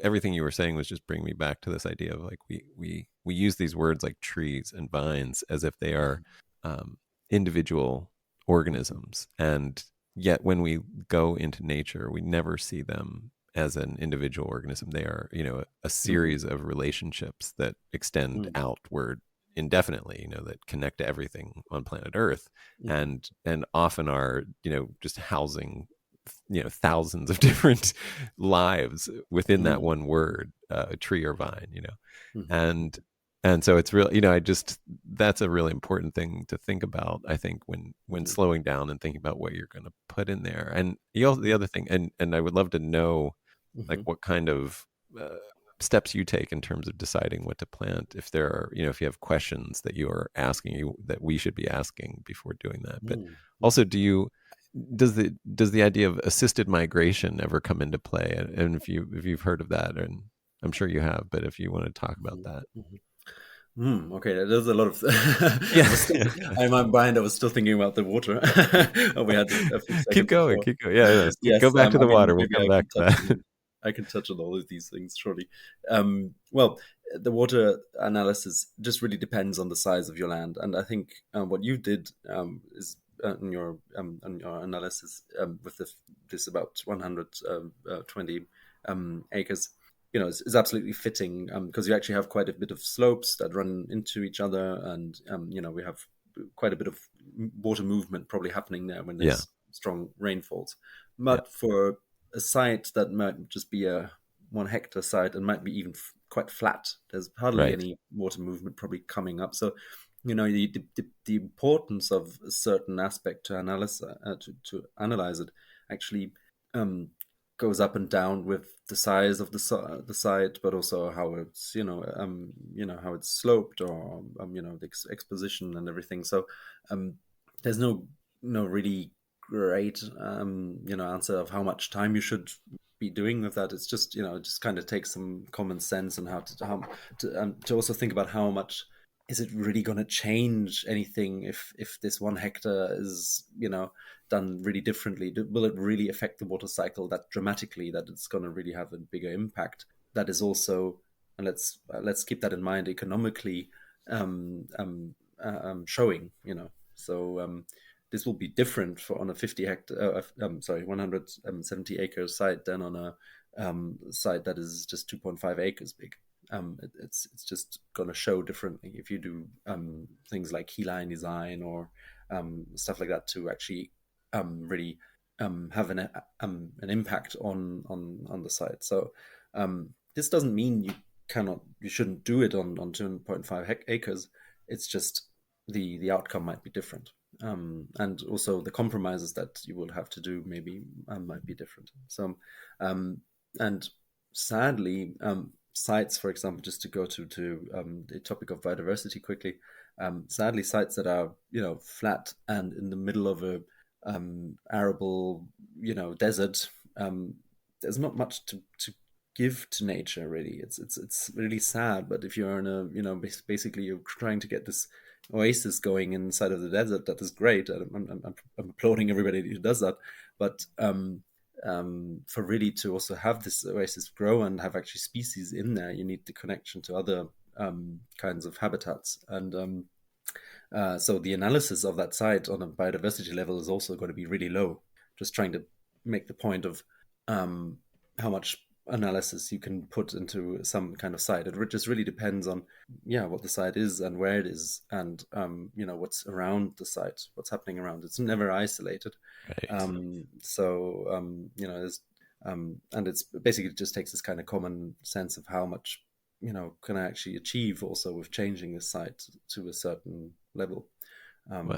everything you were saying was just bringing me back to this idea of like we use these words like trees and vines as if they are um, individual organisms, and yet when we go into nature, we never see them as an individual organism. They are, a Mhm. series of relationships that extend Mhm. outward indefinitely, that connect to everything on planet Earth, Mhm. and often are, just housing, thousands of different lives within that Mhm. one word, tree or vine, Mhm. and so it's real, I just, that's a really important thing to think about, I think, when Mhm. slowing down and thinking about what you're going to put in there. And the Mhm. other thing, and I would love to know like Mhm. what kind of steps you take in terms of deciding what to plant, if there are, if you have questions that you are asking, you that we should be asking before doing that. But Mhm. also, Mhm. does the idea of assisted migration ever come into play? And if you've heard of that, and I'm sure you have, but if you want to talk about Mhm. that. Mhm. Okay, there's a lot of. Yeah. I was still in my mind. I was still thinking about the water. We had a few Keep seconds going, before. keep going. Yeah, yeah. Go Yes, back to I the mean, water. We'll maybe come I back can to touch that. on. I can touch on all of these things surely. Well, the water analysis just really depends on the size of your land, and I think what you did is in your analysis with this about 120 acres, is absolutely fitting because you actually have quite a bit of slopes that run into each other, and we have quite a bit of water movement probably happening there when Yeah, there's strong rainfalls. yeah, But for a site that might just be a 1 hectare site and might be even quite flat, there's hardly right. any water movement probably coming up. So, the importance of a certain aspect to to analyze it actually um, goes up and down with the size of the site, but also how it's how it's sloped, or the exposition and everything. So um, there's no really great answer of how much time you should be doing with that. It's just it just kind of takes some common sense and to also think about how much is it really going to change anything if this 1 hectare is done really differently. Will it really affect the water cycle that dramatically that it's going to really have a bigger impact? That is also, and let's keep that in mind, economically showing. So this will be different for on a 50 hectare, sorry, 170-acre site than on a site that is just 2.5 acres big. It's just going to show differently if you do things like keyline design or stuff like that to actually really have an impact on the site. So this doesn't mean you shouldn't do it on 2.5 acres. It's just the outcome might be different. And also the compromises that you will have to do maybe might be different. So, and sadly, sites, for example, just to go to the topic of biodiversity quickly, sadly, sites that are flat and in the middle of a arable desert, there's not much to give to nature really. It's really sad. But if you're in a basically you're trying to get this oasis going inside of the desert, that is great. I'm applauding everybody who does that. But for really to also have this oasis grow and have actually species in there, you need the connection to other kinds of habitats. And so the analysis of that site on a biodiversity level is also going to be really low. Just trying to make the point of um, how much analysis you can put into some kind of site. It just really depends on what the site is and where it is, and what's around the site, what's happening around. It's never isolated. Right. There's and it's basically just takes this kind of common sense of how much can I actually achieve also with changing the site to a certain level. What Um,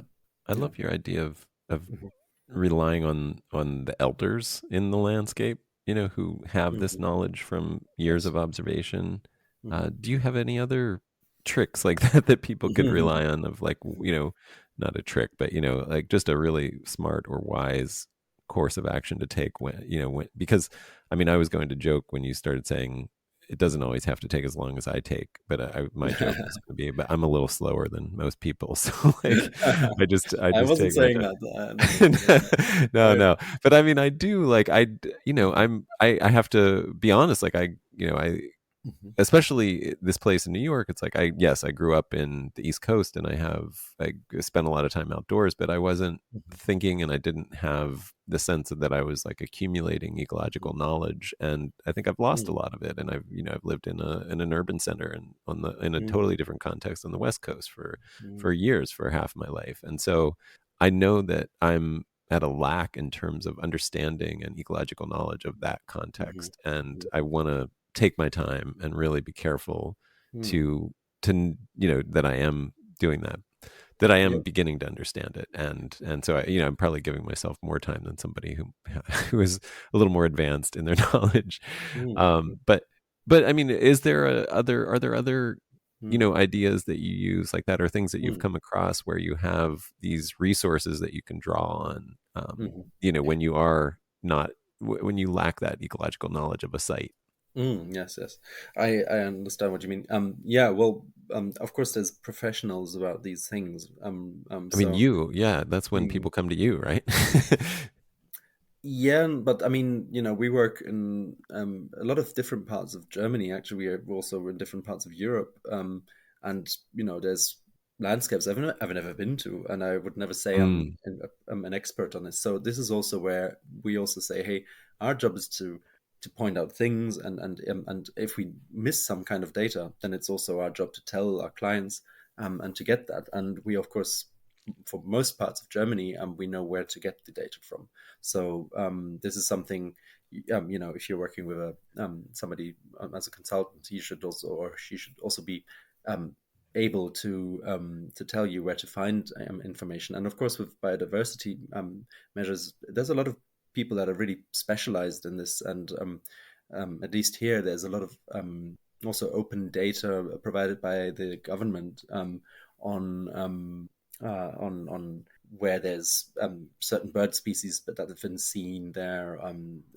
I yeah. love your idea of Mhm. relying on the elders in the landscape, who have this Mhm. knowledge from years Yes. of observation, Do you have any other tricks like that that people could Mhm. rely on, of like, not a trick, but like just a really smart or wise course of action to take because I mean, I was going to joke when you started saying it doesn't always have to take as long as I take, but my joke was going to be, but I'm a little slower than most people. So like, I I just wasn't take my saying time. that. No, no, no, no. No, I, no. But I mean, I do like, I have to be honest. Like I Mhm. especially this place in New York, it's like I grew up in the East Coast and I spent a lot of time outdoors, but I wasn't Mhm. thinking and I didn't have the sense that I was like accumulating ecological Mhm. knowledge. And I think I've lost a Mhm. lot of it. And I've lived in an urban center and in a Mhm. totally different context on the West Coast for Mhm. years, for half my life. And so I know that I'm at a lack in terms of understanding and ecological knowledge of that Mhm. context. And Mhm. I want to take my time and really be careful Mhm. to that I am doing that, that I am Yeah. beginning to understand it. And so I'm probably giving myself more time than somebody who who is a little more advanced in their knowledge. Mhm. But I mean, are there other Mhm. ideas that you use like that, or things that you've Mhm. come across where you have these resources that you can draw on, Mhm. when you are not when you lack that ecological knowledge of a site. Yes, yes. I understand what you mean. Yeah, well, of course, there's professionals about these things. I mean, So, yeah, that's when mm, people come to you, right? yeah, but I mean, we work in a lot of different parts of Germany. Actually, we are also in different parts of Europe. And there's landscapes I've never been to, and I would never say Mm, I'm an expert on this. So this is also where we also say, hey, our job is to point out things, and if we miss some kind of data, then it's also our job to tell our clients, and to get that. And we, of course, for most parts of Germany, we know where to get the data from. So this is something, if you're working with somebody as a consultant, he should also, or she should also be um, able to tell you where to find information. And of course, with biodiversity measures, there's a lot of people that are really specialized in this. And at least here, there's a lot of also open data provided by the government on on where there's certain bird species that have been seen there.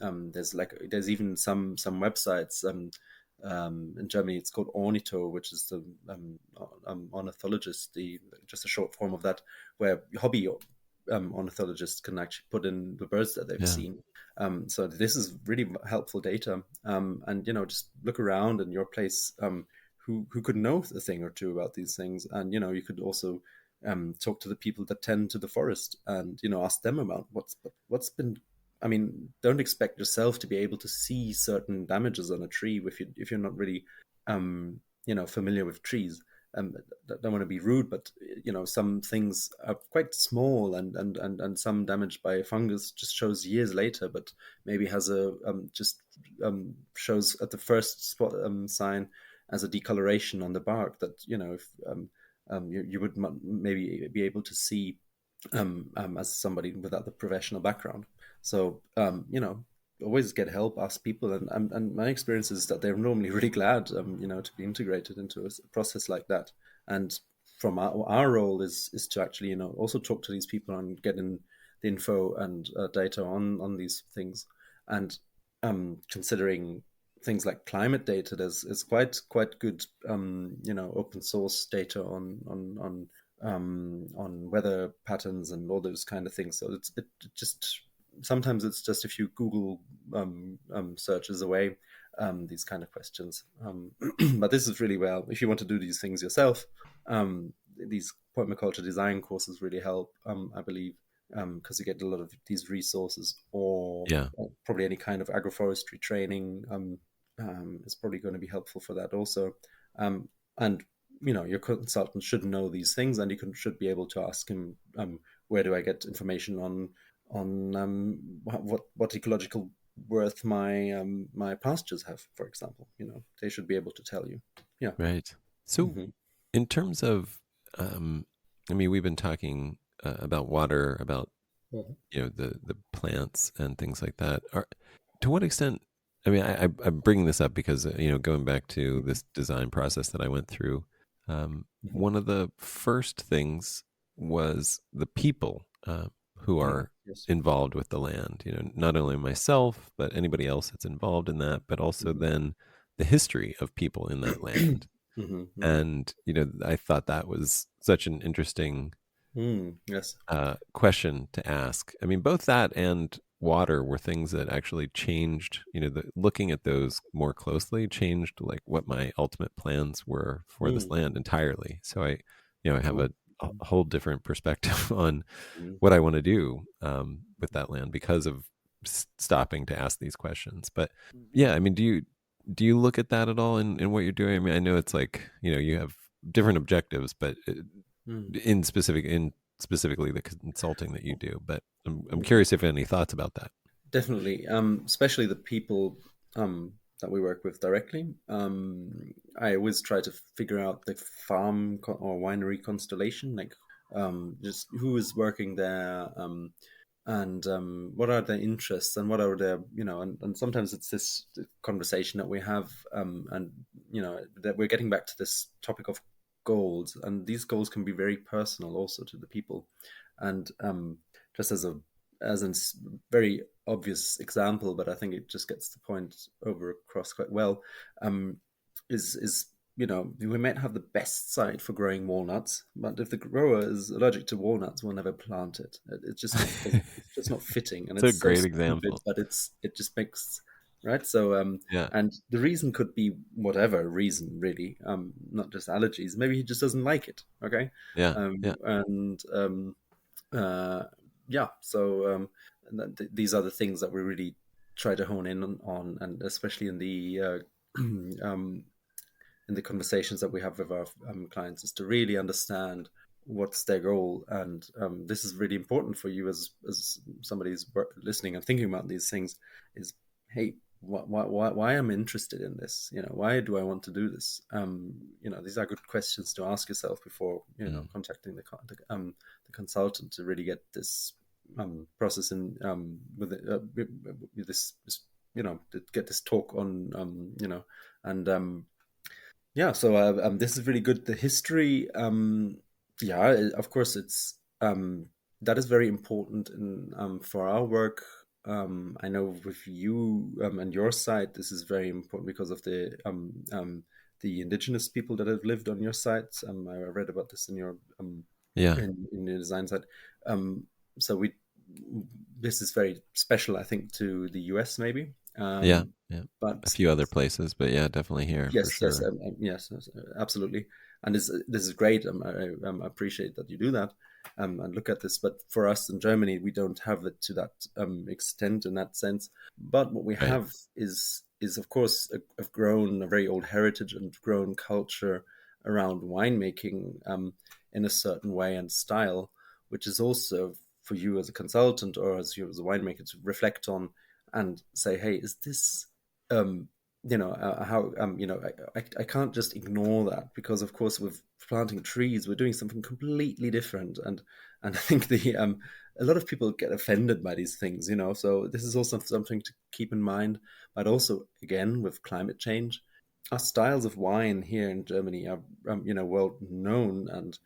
There's even some websites in Germany. It's called Ornitho, which is the ornithologist, the just a short form of that, where hobby ornithologists can actually put in the birds that they've yeah. seen. So this is really helpful data. And just look around in your place. Who could know a thing or two about these things, and you could also talk to the people that tend to the forest, and ask them about what's been. I mean, don't expect yourself to be able to see certain damages on a tree if you're not really familiar with trees. Don't want to be rude, but some things are quite small, and some damage by fungus just shows years later, but maybe has a just shows at the first spot sign as a decoloration on the bark that if you would maybe be able to see as somebody without the professional background. So always get help, ask people, and my experience is that they're normally really glad to be integrated into a process like that. And from our role is to actually also talk to these people and get in the info and data on these things. And considering things like climate data, there's is quite good open source data on weather patterns and all those kind of things. So it just sometimes it's just a few Google searches away, these kind of questions. But this is really, well, if you want to do these things yourself, these permaculture design courses really help, I believe, because you get a lot of these resources, Yeah. or probably any kind of agroforestry training is probably going to be helpful for that also. And your consultant should know these things, and should be able to ask him, where do I get information on what ecological worth my pastures have, for example. They should be able to tell you. Yeah. Right. So, Hmm. in terms of, um, I mean, we've been talking about water, about Hmm. the plants and things like that. To what extent? I mean, I'm bringing this up because, going back to this design process that I went through, Mhm. one of the first things was the people who are Yes. involved with the land. Not only myself, but anybody else that's involved in that, but also Mhm. then the history of people in that land. Mhm. Mhm. And, I thought that was such an interesting Yes. question to ask. I mean, both that and water were things that actually changed, looking at those more closely changed like what my ultimate plans were for this Mm. land entirely. So I have Cool. a whole different perspective on Mhm. what I want to do with that land because of stopping to ask these questions. But yeah, I mean, do you look at that at all in what you're doing? I mean, I know it's like, you have different objectives, but Mm. in specifically the consulting that you do. But I'm Mm. curious if you have any thoughts about that. Definitely, especially the people that we work with directly. I always try to figure out the or winery constellation, like just who is working there, and what are their interests, and what are their, and sometimes it's this conversation that we have, and that we're getting back to this topic of goals, and these goals can be very personal also to the people, and just as a very obvious example, but I think it just gets the point over across quite well. Um, is we might have the best site for growing walnuts, but if the grower is allergic to walnuts, we'll never plant it. It's just not it's just not fitting, and It's a it's so great stupid, example. but it just makes right. So Yeah, and the reason could be whatever reason really, not just allergies. Maybe he just doesn't like it. Okay, yeah, yeah, and uh, yeah, so these are the things that we really try to hone in on, and especially um, in the conversations that we have with our clients, is to really understand what's their goal, and this is really important for you as somebody who's listening and thinking about these things. Is hey, why am I interested in this? Why do I want to do this? These are good questions to ask yourself before mm, contacting the consultant to really get this process in with this to get this talk on and yeah, so this is really good. The history, yeah, of course, it's that is very important for our work. I know with you and your site, this is very important because of the indigenous people that have lived on your site. I read about this in your yeah, in your design site. Um, so this is very special, I think, to the US maybe. yeah, yeah. A But few other places, but yeah, definitely here for yes, yes, sure. yes, absolutely. And this is great. I appreciate that you do that and look at this. But for us in Germany, we don't have it to that extent in that sense. But what we Right. have is of course have grown a very old heritage and grown culture around winemaking in a certain way and style, which is also for you as a consultant or as you as a winemaker to reflect on and say, hey, is this um, how I can't just ignore that, because of course with planting trees we're doing something completely different, and I think the a lot of people get offended by these things, so this is also something to keep in mind. But also again with climate change, our styles of wine here in Germany are well known, and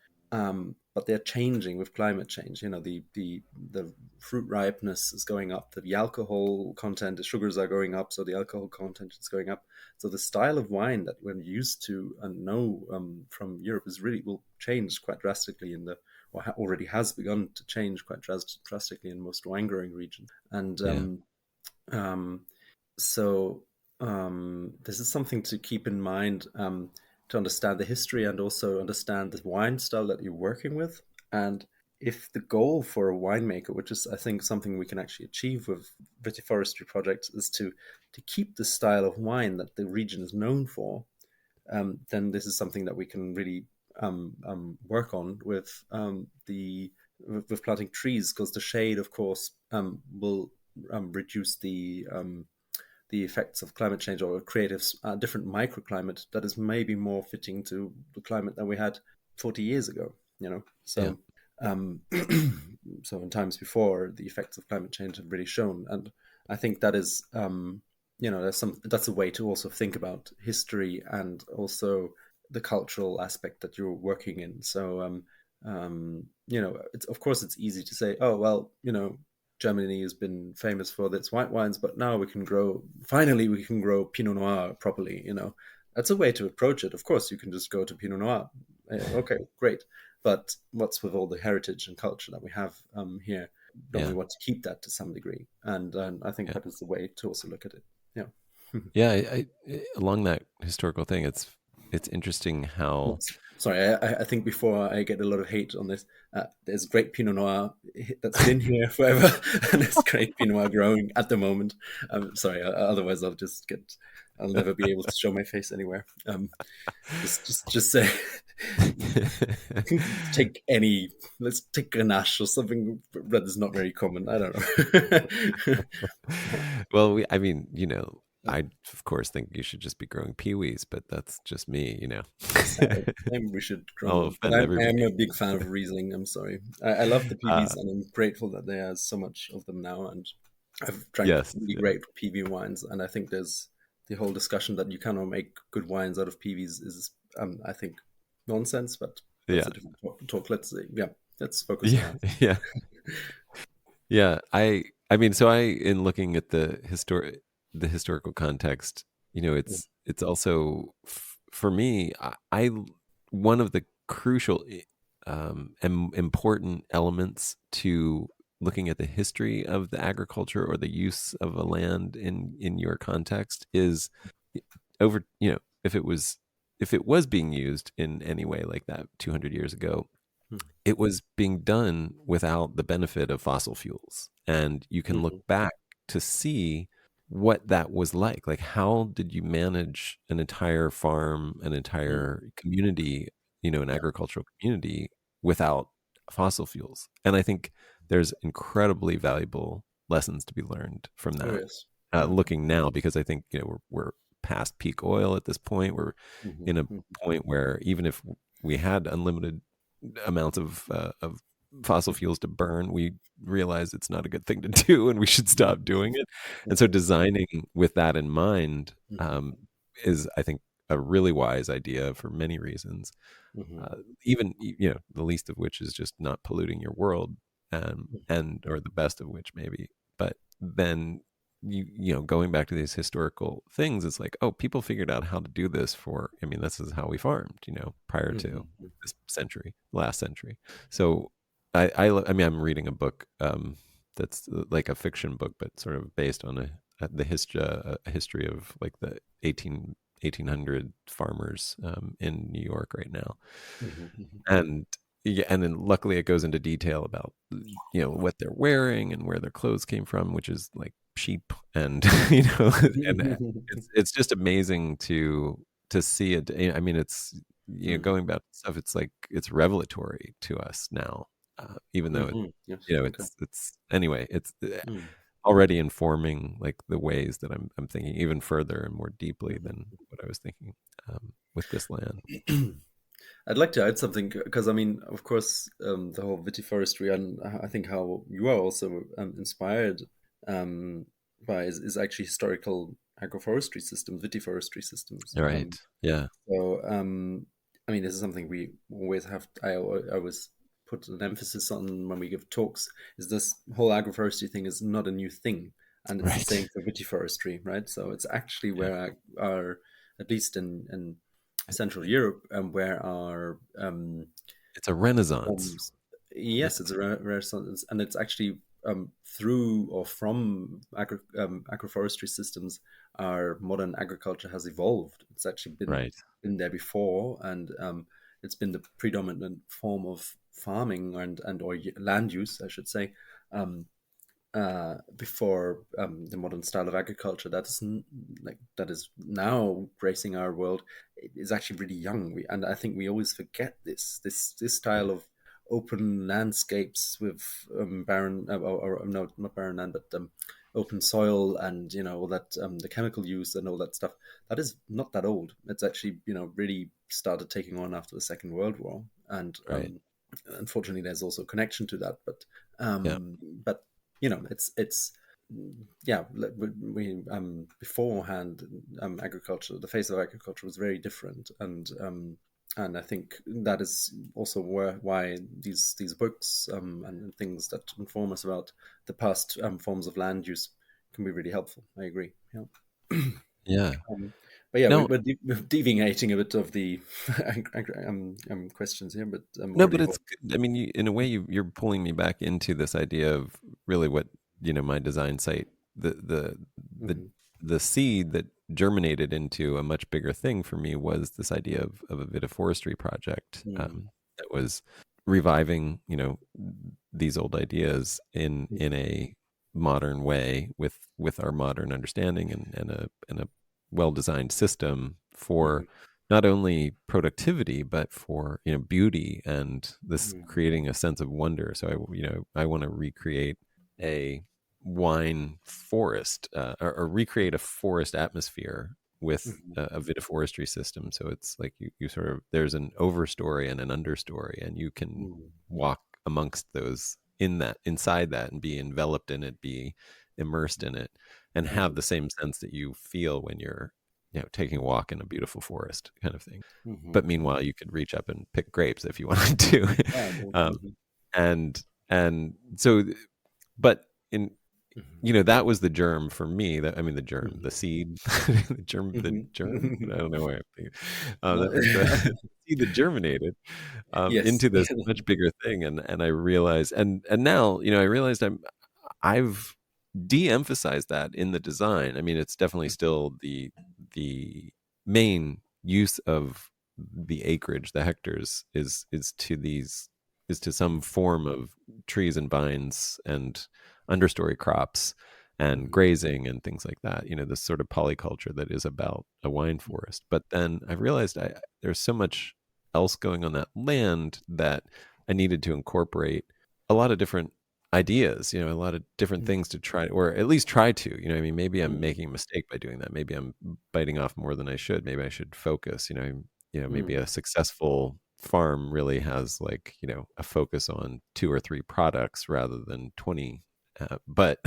but they're changing with climate change. The fruit ripeness is going up, the alcohol content, the sugars are going up, so the alcohol content is going up. So the style of wine that we're used to and know from Europe is really will change quite drastically or already has begun to change quite drastically in most wine growing regions. And Yeah, um, so this is something to keep in mind, to understand the history and also understand the wine style that you're working with. And if the goal for a winemaker, which is I think something we can actually achieve with Vitiforestry projects, is to keep the style of wine that the region is known for, then this is something that we can really work on with planting trees, because the shade, of course, will reduce the effects of climate change or create a different microclimate that is maybe more fitting to the climate that we had 40 years ago. yeah, So um, so in times before, the effects of climate change have really shown, and I think that is that's a way to also think about history and also the cultural aspect that you're working in. So it's, of course, it's easy to say, oh well, Germany has been famous for its white wines, but now finally we can grow Pinot Noir properly. That's a way to approach it. Of course, you can just go to Pinot Noir. Okay, great. But what's with all the heritage and culture that we have here? Don't we Yeah. want to keep that to some degree? And I think Yeah. that is the way to also look at it. Yeah. Yeah. Along that historical thing, it's interesting how. Sorry, I think before I get a lot of hate on this, there's great Pinot Noir that's been here forever, and there's great Pinot Noir growing at the moment. Sorry, otherwise I'll never be able to show my face anywhere. Just say, let's take Grenache or something that is not very common. I don't know. Well, I mean, I of course think you should just be growing peewees, but that's just me. Maybe we should grow I'll more. But offend I am everybody. a big fan of Riesling. I'm sorry. I love the Uh, PVs, and I'm grateful that there are so much of them now. And I've drank yes. really great PV wines, and I think there's the whole discussion that you cannot make good wines out of PVs is, I think, nonsense. But that's Yeah. a different talk. Let's focus on Yeah. that. Yeah. Yeah. I mean, so in looking at the historical context, it's also for me, one of the crucial and important elements to looking at the history of the agriculture or the use of a land in your context is over, if it was being used in any way like that 200 years ago, it was being done without the benefit of fossil fuels. And you can look Mm-hmm. back to see what that was like. Like, how did you manage an entire farm, an Mm-hmm. entire community, an Yeah. agricultural community without fossil fuels? And I think there's incredibly valuable lessons to be learned from Oh that. yes. Mm-hmm. Looking now, because I think we're past peak oil at this point. We're in a Mm-hmm. point where even if we had unlimited amounts of fossil fuels to burn, we realize it's not a good thing to do, and we should stop doing it. And so, designing with that in mind Mm-hmm. is, I think, a really wise idea for many reasons. Mm-hmm. Even the least of which is just not polluting your world, and or the best of which maybe. But then going back to these historical things, it's like, oh, people figured out how to do this I mean, this is how we farmed, prior to Mm-hmm. this last century. So I mean, I'm reading a book that's like a fiction book, but sort of based on a history of like the 1800 farmers in New York right now. Mm-hmm. And yeah, and then luckily it goes into detail about what they're wearing and where their clothes came from, which is like sheep, and and it's just amazing to see it. I mean, it's Mm-hmm. going back to stuff. It's like it's revelatory to us now, even though Mm-hmm. Yes. Okay. it's anyway. It's Mm. already informing like the ways that I'm thinking even further and more deeply than Mhm. what I was thinking with this land. I'd like to add something because I mean, of course, the whole vitiforestry, and I think how you are also inspired um, by is actually historical agroforestry systems, vitiforestry systems. All right. Yeah. I mean, this is something we always have. I always put an emphasis on when we give talks. Is this whole agroforestry thing is not a new thing, and it's the same Right. for vitiforestry, right? So it's actually Yeah. where our, at least in Central Europe, where our It's a renaissance. forms. Yes, it's a renaissance, and it's actually through or from agroforestry systems, our modern agriculture has evolved. It's actually Right. been there before, and it's been the predominant form of farming and or land use, I should say, um, before the modern style of agriculture that is now gracing our world is actually really young. And I think we always forget this style of open landscapes with barren or no, not barren land, but open soil, and all that the chemical use and all that stuff, that is not that old. It's actually really started taking on after the Second World War, and Right. unfortunately there's also a connection to that, Yeah. but it's yeah, beforehand, agriculture, the face of agriculture was very different, and I think that is also why these books and things that inform us about the past forms of land use can be really helpful. I agree. Yeah. Yeah. But yeah, No, we're deviating a bit of the questions here, but no, or but the it's good. I mean, in a way, you're pulling me back into this idea of really what, my design site, the the mm-hmm, the seed that germinated into a much bigger thing for me was this idea of a vitiforestry project, that was reviving, these old ideas in a modern way with our modern understanding, and a well-designed system mm-hmm, for not only productivity but for, beauty, and this creating a sense of wonder. So I want to recreate a wine forest, or recreate a forest atmosphere with mm-hmm, a vitiforestry system. So it's like you sort of, there's an overstory and an understory, and you can mm-hmm, walk amongst those, inside that, and be enveloped in it, be immersed in it, and have the same sense that you feel when you're, taking a walk in a beautiful forest, kind of thing. mm-hmm, But meanwhile, you could reach up and pick grapes if you wanted to. yeah, um, and so, but in, mm-hmm, that was the germ for me. That, I mean, the germ, mm-hmm, the seed, the germ. mm-hmm. I don't know why I'm thinking. No. That was the seed that germinated Yes. into this much bigger thing. And I realized, and now, I realized I've de-emphasized that in the design. I mean, it's definitely still the main use of the acreage, the hectares, is to some form of trees and vines and understory crops and Mm-hmm, grazing and things like that. This sort of polyculture that is about a wine forest. But then I realized there's so much else going on that land that I needed to incorporate a lot of different ideas, a lot of different things to try, or at least try to, I mean, maybe I'm mm-hmm, making a mistake by doing that. Maybe I'm biting off more than I should. Maybe I should focus, maybe a successful farm really has, like, a focus on two or three products rather than 20. But,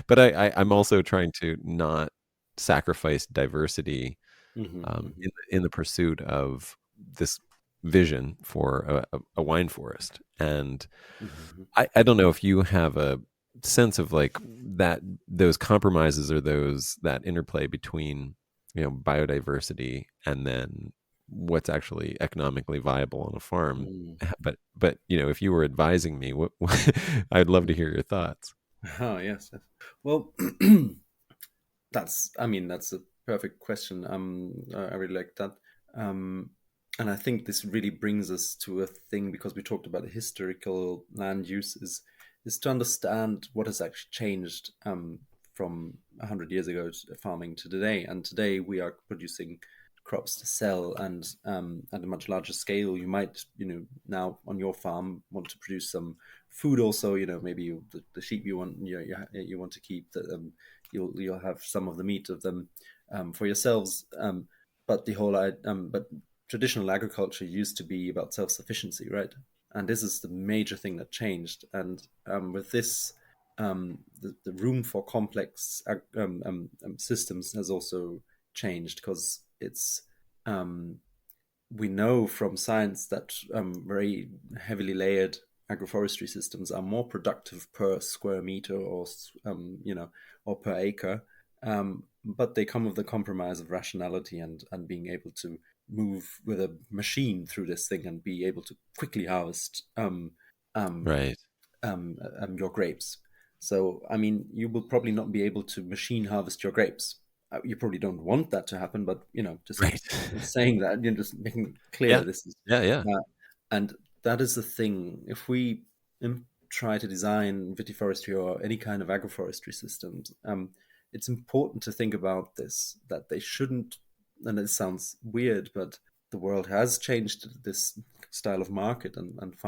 but I'm also trying to not sacrifice diversity, mm-hmm, in the pursuit of this vision for a wine forest. And mm-hmm, I don't know if you have a sense of, like, that, those compromises, or that interplay between, biodiversity and then what's actually economically viable on a farm. But if you were advising me, I'd love to mm-hmm. hear your thoughts. Oh, yes, yes. Well, I mean, that's a perfect question. I really like that. Um, and I think this really brings us to a thing, because we talked about the historical land use, is to understand what has actually changed from 100 years ago farming to today. And today we are producing crops to sell, and at a much larger scale. You might, now on your farm want to produce some food also. Maybe the sheep you want, you want to keep that. You'll have some of the meat of them for yourselves. But traditional agriculture used to be about self-sufficiency, right? And this is the major thing that changed. And with this, the room for complex systems has also changed, because um, we know from science that very heavily layered agroforestry systems are more productive per square meter, or per acre, but they come with the compromise of rationality, and being able to move with a machine through this thing and be able to quickly harvest um, Right. your grapes. So, I mean, you will probably not be able to machine harvest your grapes. You probably don't want that to happen, but just Right. saying that, just making it clear Yeah. this is, Yeah. Yeah. and that is the thing. If we try to design vitiforestry or any kind of agroforestry systems, it's important to think about this, that they shouldn't. And it sounds weird, but the world has changed this style of market and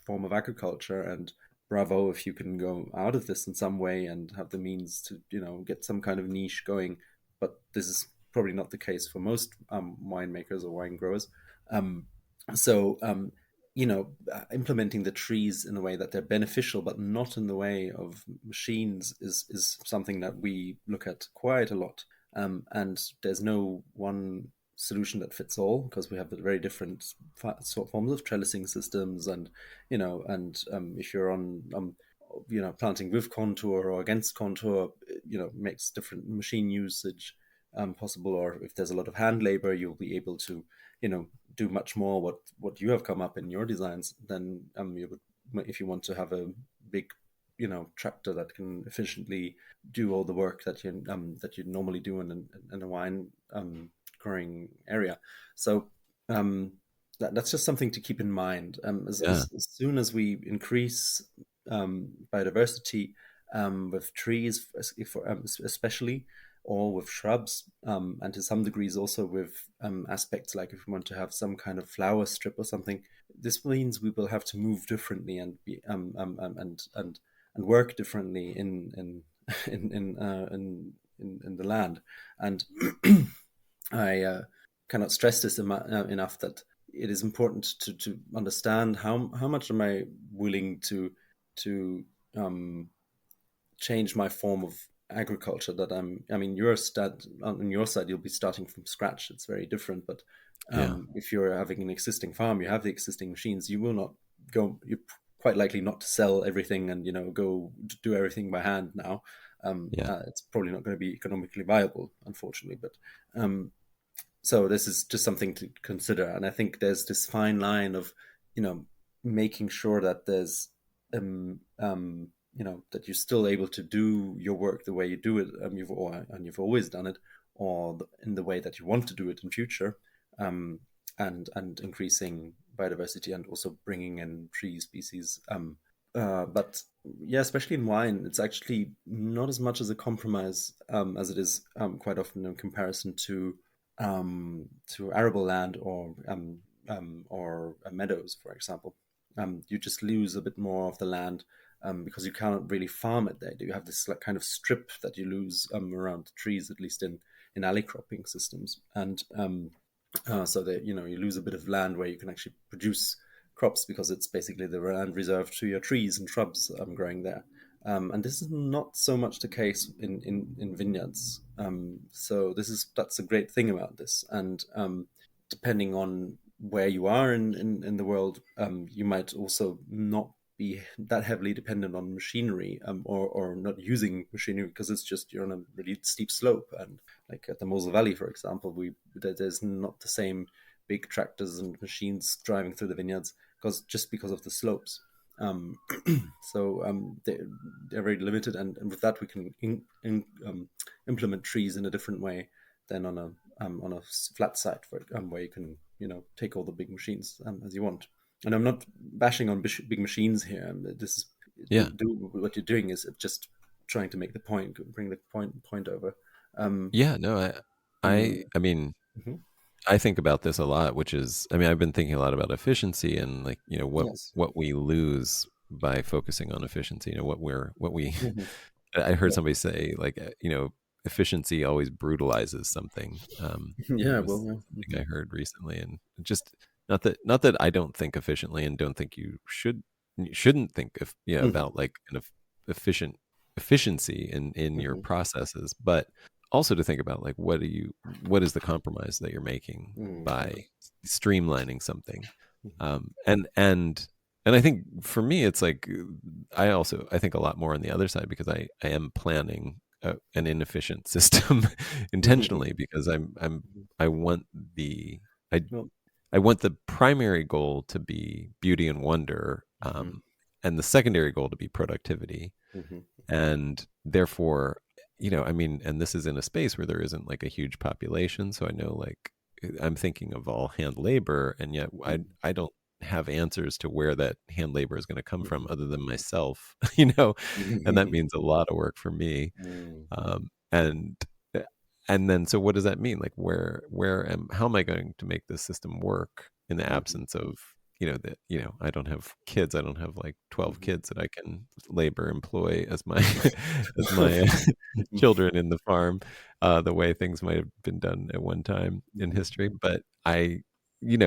form of agriculture, and bravo if you can go out of this in some way and have the means to get some kind of niche going. But this is probably not the case for most winemakers or wine growers. um, so implementing the trees in a way that they're beneficial, but not in the way of machines, is something that we look at quite a lot. And there's no one solution that fits all, because we have very different forms of trellising systems, and if you're on planting with contour or against contour, makes different machine usage possible. Or if there's a lot of hand labor, you'll be able to do much more what you have come up in your designs than you would if you want to have a big tractor that can efficiently do all the work that you normally do in a wine growing area. So that's just something to keep in mind. Yeah. As soon as we increase biodiversity with trees, especially, or with shrubs, and to some degrees also with aspects like if we want to have some kind of flower strip or something, this means we will have to move differently and be and work differently in in the land. And I cannot stress this enough, that it is important to understand how much am I willing to change my form of agriculture. That I mean, on your side, you'll be starting from scratch. It's very different. But Yeah. if you're having an existing farm, you have the existing machines. You will not go. You're quite likely not to sell everything and go do everything by hand now. Yeah. It's probably not going to be economically viable, unfortunately. But so this is just something to consider. And I think there's this fine line of making sure that there's that you're still able to do your work the way you do it, you've always done it, or in the way that you want to do it in future, and increasing biodiversity and also bringing in tree species. But yeah, especially in wine, it's actually not as much as a compromise as it is quite often in comparison to arable land or meadows, for example. You just lose a bit more of the land because you cannot really farm it there. You have this kind of strip that you lose around the trees, at least in alley cropping systems, and so that you lose a bit of land where you can actually produce crops, because it's basically the land reserved to your trees and shrubs growing there. And this is not so much the case in vineyards. So that's a great thing about this. And depending on where you are in the world, you might also not be that heavily dependent on machinery, or not using machinery, because it's just you're on a really steep slope. And like at the Mosel Valley, for example, there's not the same big tractors and machines driving through the vineyards, because of the slopes. So they're very limited, and with that we can implement trees in a different way than on a flat site where you can take all the big machines as you want. And I'm not bashing on big machines here. This is Yeah. what you're doing is just trying to make the point, bring the point over. Yeah. No, mm, I mean, mhm. I think about this a lot, which is, I mean, I've been thinking a lot about efficiency and like, Yes. what we lose by focusing on efficiency, what we, Mhm. I heard Yeah. somebody say like, efficiency always brutalizes something. Yeah. Was Well. Yeah. something I heard recently, and just not that I don't think efficiently and don't think you shouldn't think of, Mhm. about like kind of efficiency in your Mhm. processes, but also to think about like what is the compromise that you're making by Mhm. streamlining something. Mhm. And I think for me it's like I think a lot more on the other side, because I am planning an inefficient system Mhm. intentionally, because Mhm. I want the I Well. I want the primary goal to be beauty and wonder, Mhm. and the secondary goal to be productivity. Mhm. And therefore, I mean, and this is in a space where there isn't like a huge population. So I know like I'm thinking of all hand labor, and yet Mhm. I don't have answers to where that hand labor is going to come from Mhm. other than myself, you know, and that Mhm. means a lot of work for me. Mhm. Um, and and then so what does that mean? Like how am I going to make this system work in the Mhm. absence of that I don't have kids. I don't have like 12 Mhm. kids that I can labor employ as my Mhm. as my Mhm. children in the farm, the way things might have been done at one time in Mhm. history. But I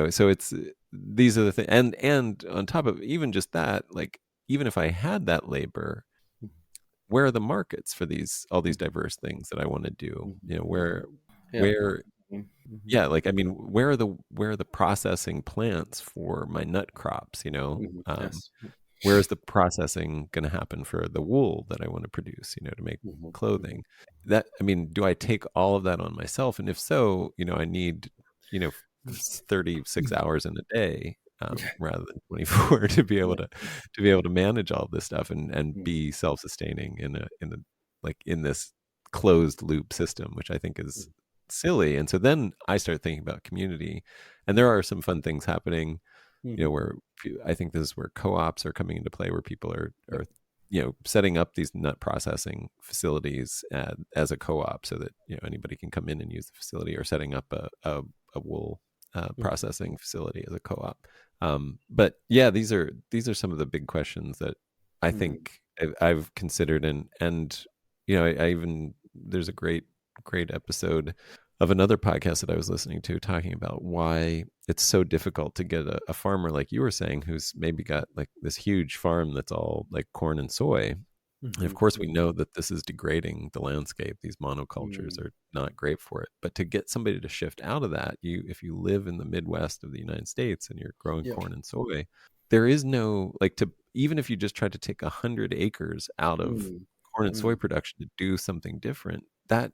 so it's these are the things, and on top of even just that, like even if I had that labor, where are the markets for all these diverse things that I want to do? Yeah. Where Mm-hmm. yeah, like I mean, where are the processing plants for my nut crops? Mm-hmm. Yes. Where is the processing going to happen for the wool that I want to produce? To make Mm-hmm. clothing. That I mean, do I take all of that on myself? And if so, I need you know 36 hours in a day, rather than 24 to be able Yeah. to manage all this stuff and Mm-hmm. be self-sustaining in a like in this closed loop system, which I think is silly. And so then I start thinking about community, and there are some fun things happening, Mm-hmm. where I think this is where co-ops are coming into play, where people Yep. are setting up these nut processing facilities as a co-op, so that anybody can come in and use the facility, or setting up a wool Mm-hmm. processing facility as a co-op. But yeah, these are some of the big questions that I Mm-hmm. think I've considered, and I even there's a great episode of another podcast that I was listening to, talking about why it's so difficult to get a farmer, like you were saying, who's maybe got like this huge farm that's all like corn and soy. And of course, we Mm-hmm. know that this is degrading the landscape. These monocultures Mm-hmm. are not great for it. But to get somebody to shift out of that, if you live in the Midwest of the United States and you're growing Yep. corn and soy, there is no like to even if you just tried to take 100 acres out of corn and soy Mm-hmm. production to do something different, that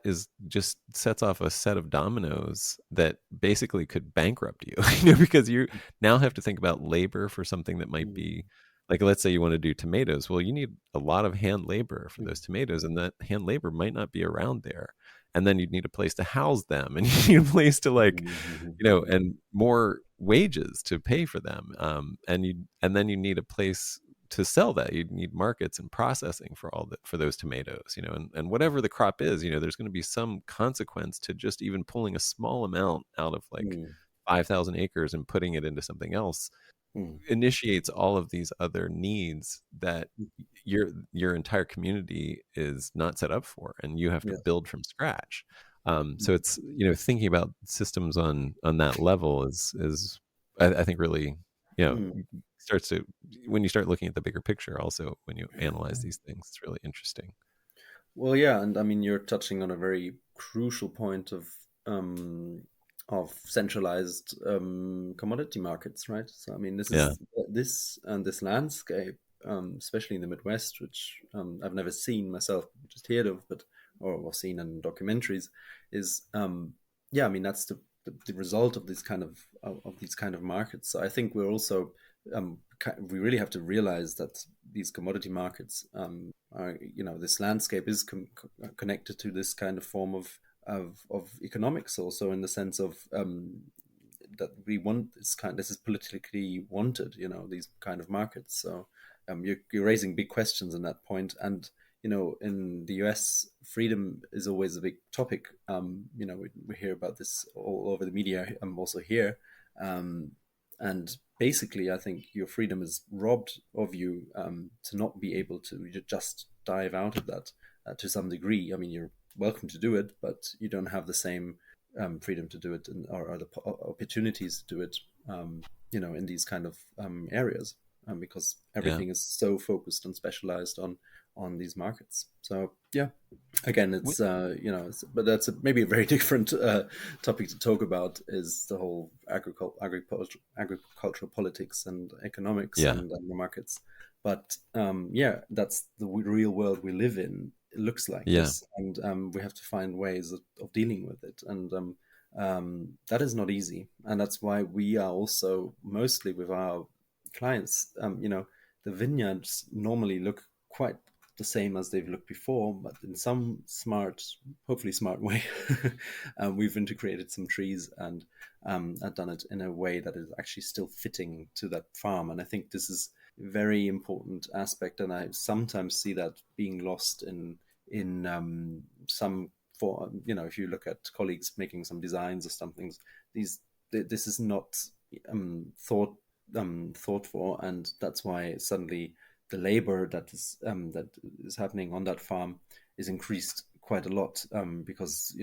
is just sets off a set of dominoes that basically could bankrupt you, because you now have to think about labor for something that might be like, let's say you want to do tomatoes. Well, you need a lot of hand labor for those tomatoes, and that hand labor might not be around there. And then you'd need a place to house them, and you need a place to like, Mm-hmm. and more wages to pay for them. And then you need a place to sell that. You need markets and processing for those tomatoes, and whatever the crop is, there's going to be some consequence to just even pulling a small amount out of like Mm-hmm. 5,000 acres and putting it into something else initiates all of these other needs that your entire community is not set up for, and you have to Yeah. build from scratch. So it's thinking about systems on that level is I think really Mm. starts to when you start looking at the bigger picture. Also, when you analyze these things, it's really interesting. Well, yeah, and I mean you're touching on a very crucial point of centralized commodity markets, right? So I mean Yeah, this landscape, especially in the Midwest, which I've never seen myself, just heard of, but or seen in documentaries, is yeah, I mean that's the result of these kind of markets. So I think we're also we really have to realize that these commodity markets are, this landscape is connected to this kind of form of economics, also in the sense of that we want this is politically wanted, these kind of markets. So you're raising big questions in that point. And in the US, freedom is always a big topic. We hear about this all over the media. I'm also here. And basically, I think your freedom is robbed of you to not be able to just dive out of that to some degree. I mean, you're welcome to do it, but you don't have the same freedom to do it, or the opportunities to do it, in these kind of areas, because yeah, everything is so focused and specialized on these markets. So yeah, again, What- but that's maybe a very different topic to talk about, is the whole agricultural politics and economics yeah, and the markets. But yeah, that's the real world we live in. It looks like yeah, this, and we have to find ways of dealing with it, and that is not easy. And that's why we are also mostly with our clients, the vineyards normally look quite the same as they've looked before, but in some hopefully smart way, we've integrated some trees and done it in a way that is actually still fitting to that farm. And I think this is a very important aspect, and I sometimes see that being lost in some for if you look at colleagues making some designs or something, this is not thought for, and that's why suddenly the labor that is happening on that farm is increased quite a lot, because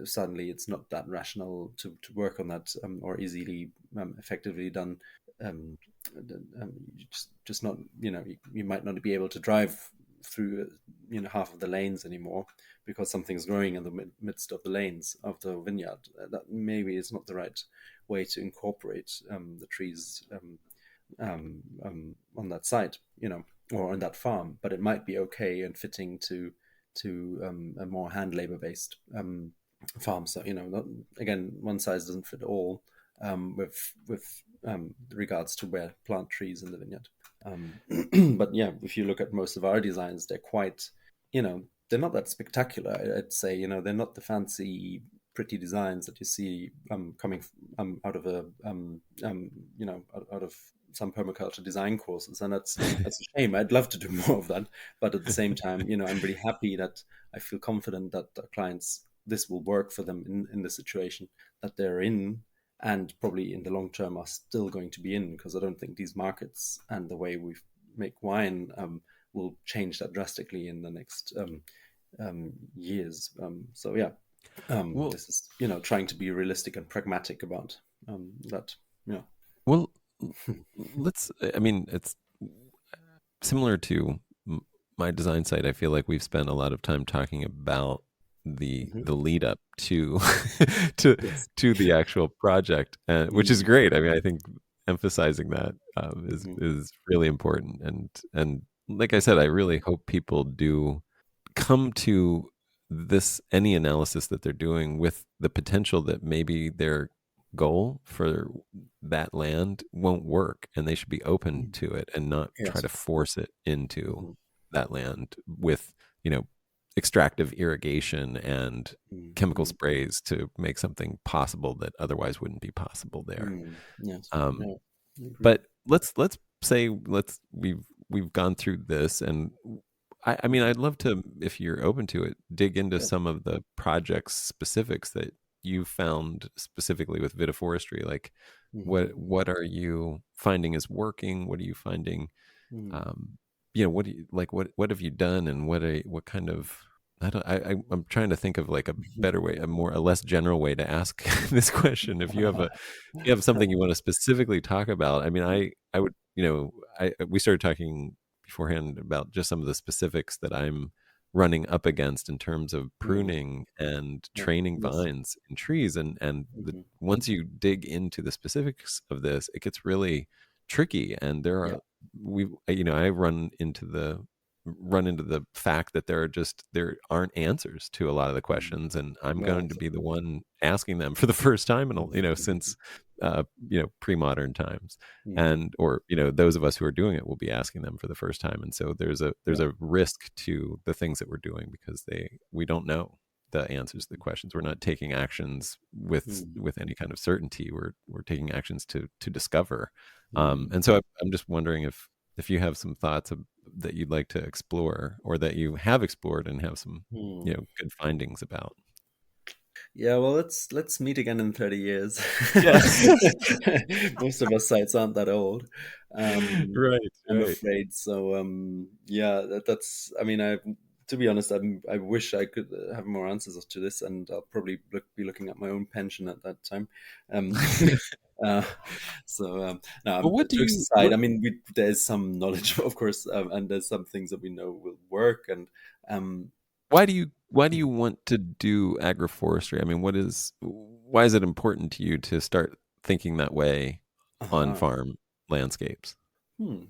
suddenly it's not that rational to work on that, or easily effectively done. Um, just not, you might not be able to drive through half of the lanes anymore because something's growing in the midst of the lanes of the vineyard. That maybe is not the right way to incorporate the trees on that site, or on that farm. But it might be okay and fitting to a more hand labor based farm. So not, again, one size doesn't fit all, with regards to where plant trees in the vineyard. But yeah, if you look at most of our designs, they're quite, they're not that spectacular. I'd say, they're not the fancy, pretty designs that you see coming out of out of some permaculture design courses, and that's a shame. I'd love to do more of that, but at the same time, I'm really happy that I feel confident that the clients, this will work for them in the situation that they're in, and probably in the long term are still going to be in, because I don't think these markets and the way we make wine will change that drastically in the next years. So yeah, Well, this is trying to be realistic and pragmatic about that. Yeah. well, let's. I mean, it's similar to my design site. I feel like we've spent a lot of time talking about Mm-hmm. the lead up to to Yes. to the actual project, which is Mm-hmm. great. I mean, I think emphasizing that Mm-hmm. is really important, and like I said, I really hope people do come to this any analysis that they're doing with the potential that maybe their goal for that land won't work, and they should be open Mm-hmm. to it and not try Yes. to force it into Mm-hmm. that land with extractive irrigation and chemical Mm-hmm. sprays to make something possible that otherwise wouldn't be possible there. Mm-hmm. Yes. um, Yeah. I agree. but let's say we've gone through this, and I mean, Mm-hmm. I'd love to, if you're open to it, dig into Yes. some of the projects specifics that you found specifically with Vitiforestry. Like, Mm-hmm. what are you finding is working? What are you finding? Mm-hmm. Um, what do you like? What have you done, and what kind of I don't I'm trying to think of like a better way, a less general way to ask this question. If you have something you want to specifically talk about, I mean, I would, I we started talking beforehand about just some of the specifics that I'm running up against in terms of Mm-hmm. pruning and Yeah. training Yes. vines in trees, and Mm-hmm. once you dig into the specifics of this, it gets really tricky, and there Yeah. are I run into the fact that there aren't answers to a lot of the Mm-hmm. questions, and I'm Yeah. going to be the Exactly. one asking them for the first time in Mm-hmm. since pre-modern times, Mm-hmm. and or those of us who are doing it will be asking them for the first time, and so there's Yeah. a risk to the things that we're doing because we don't know the answers to the questions. We're not taking actions Mm-hmm. with any kind of certainty. We're taking actions to discover, Mm-hmm. and so I'm just wondering if you have some thoughts that you'd like to explore, or that you have explored and have some Mm-hmm. good findings about. Yeah, well, let's meet again in 30 years. Yeah. Most of us sites aren't that old, Right, I'm right. afraid. So, yeah, that's. I mean, to be honest, I wish I could have more answers to this, and I'll probably be looking at my own pension at that time. Um, uh, so, no, But what do jokes you aside, what I mean, there's some knowledge, of course, and there's some things that we know will work, and um, why do you want to do agroforestry? I mean, why is it important to you to start thinking that way on uh-huh. farm landscapes? Hmm.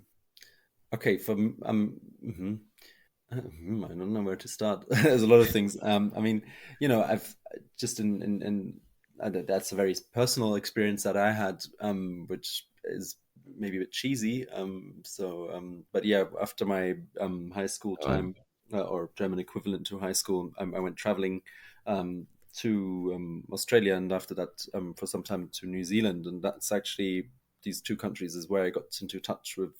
Okay, mhm. I don't know where to start. There's a lot of things. I mean, I've just that's a very personal experience that I had, which is maybe a bit cheesy. But yeah, after my high school Oh, time, or German equivalent to high school, I went traveling to Australia, and after that, for some time to New Zealand, and that's actually these two countries is where I got into touch with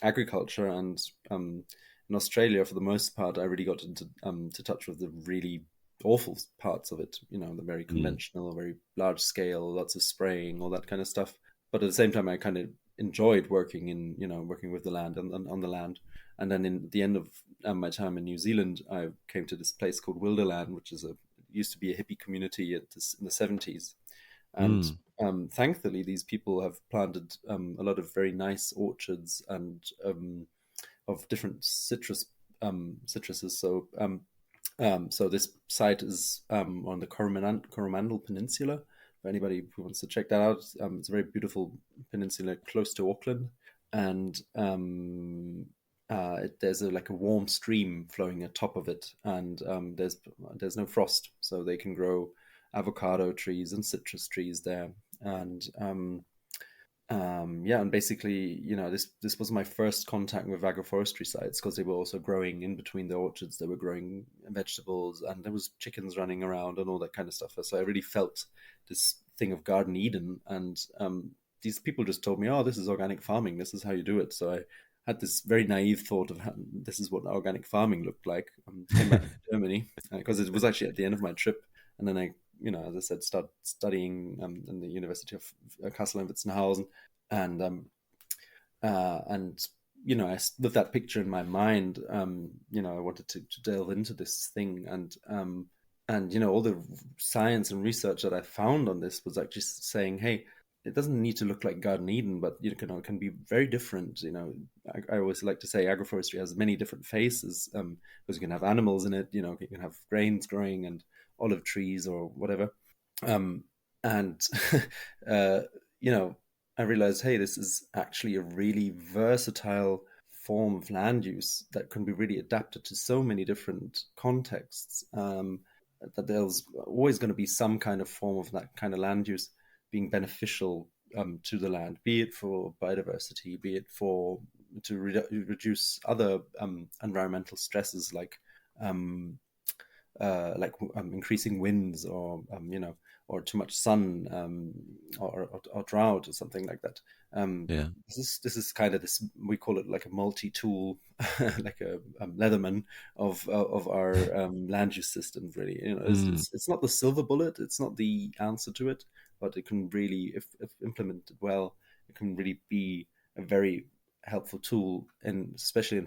agriculture, and in Australia, for the most part, I really got into to touch with the really awful parts of it. The very mm, conventional, very large scale, lots of spraying, all that kind of stuff. But at the same time, I kind of enjoyed working with the land, on the land. And then in the end of my time in New Zealand, I came to this place called Wilderland, which used to be a hippie community in the 70s. And Mm. thankfully, these people have planted a lot of very nice orchards and of different citruses. So this site is on the Coromandel Peninsula. For anybody who wants to check that out, it's a very beautiful peninsula close to Auckland, and there's like a warm stream flowing atop of it, and there's no frost, so they can grow avocado trees and citrus trees there, and yeah, and basically, this was my first contact with agroforestry sites because they were also growing in between the orchards. They were growing vegetables, and there was chickens running around and all that kind of stuff. So I really felt this thing of Garden Eden, and these people just told me, "Oh, this is organic farming. This is how you do it." So I had this very naive thought of how, this is what organic farming looked like. Came back to Germany because it was actually at the end of my trip, and then I as I said, start studying in the University of Kassel and Witzenhausen, and with that picture in my mind, I wanted to delve into this thing, and all the science and research that I found on this was actually saying, hey, it doesn't need to look like Garden Eden, but it can be very different. I always like to say agroforestry has many different faces, because you can have animals in it. You can have grains growing and olive trees or whatever. And uh, I realized, hey, this is actually a really versatile form of land use that can be really adapted to so many different contexts. That there's always going to be some kind of form of that kind of land use being beneficial to the land, be it for biodiversity, be it to reduce other environmental stresses like increasing winds or too much sun, or drought or something like that. Yeah. This is kind of this, we call it like a multi-tool, like a Leatherman of our land use system. Really, Mm. it's not the silver bullet, it's not the answer to it, but it can really, if implemented well, it can really be a very helpful tool, especially in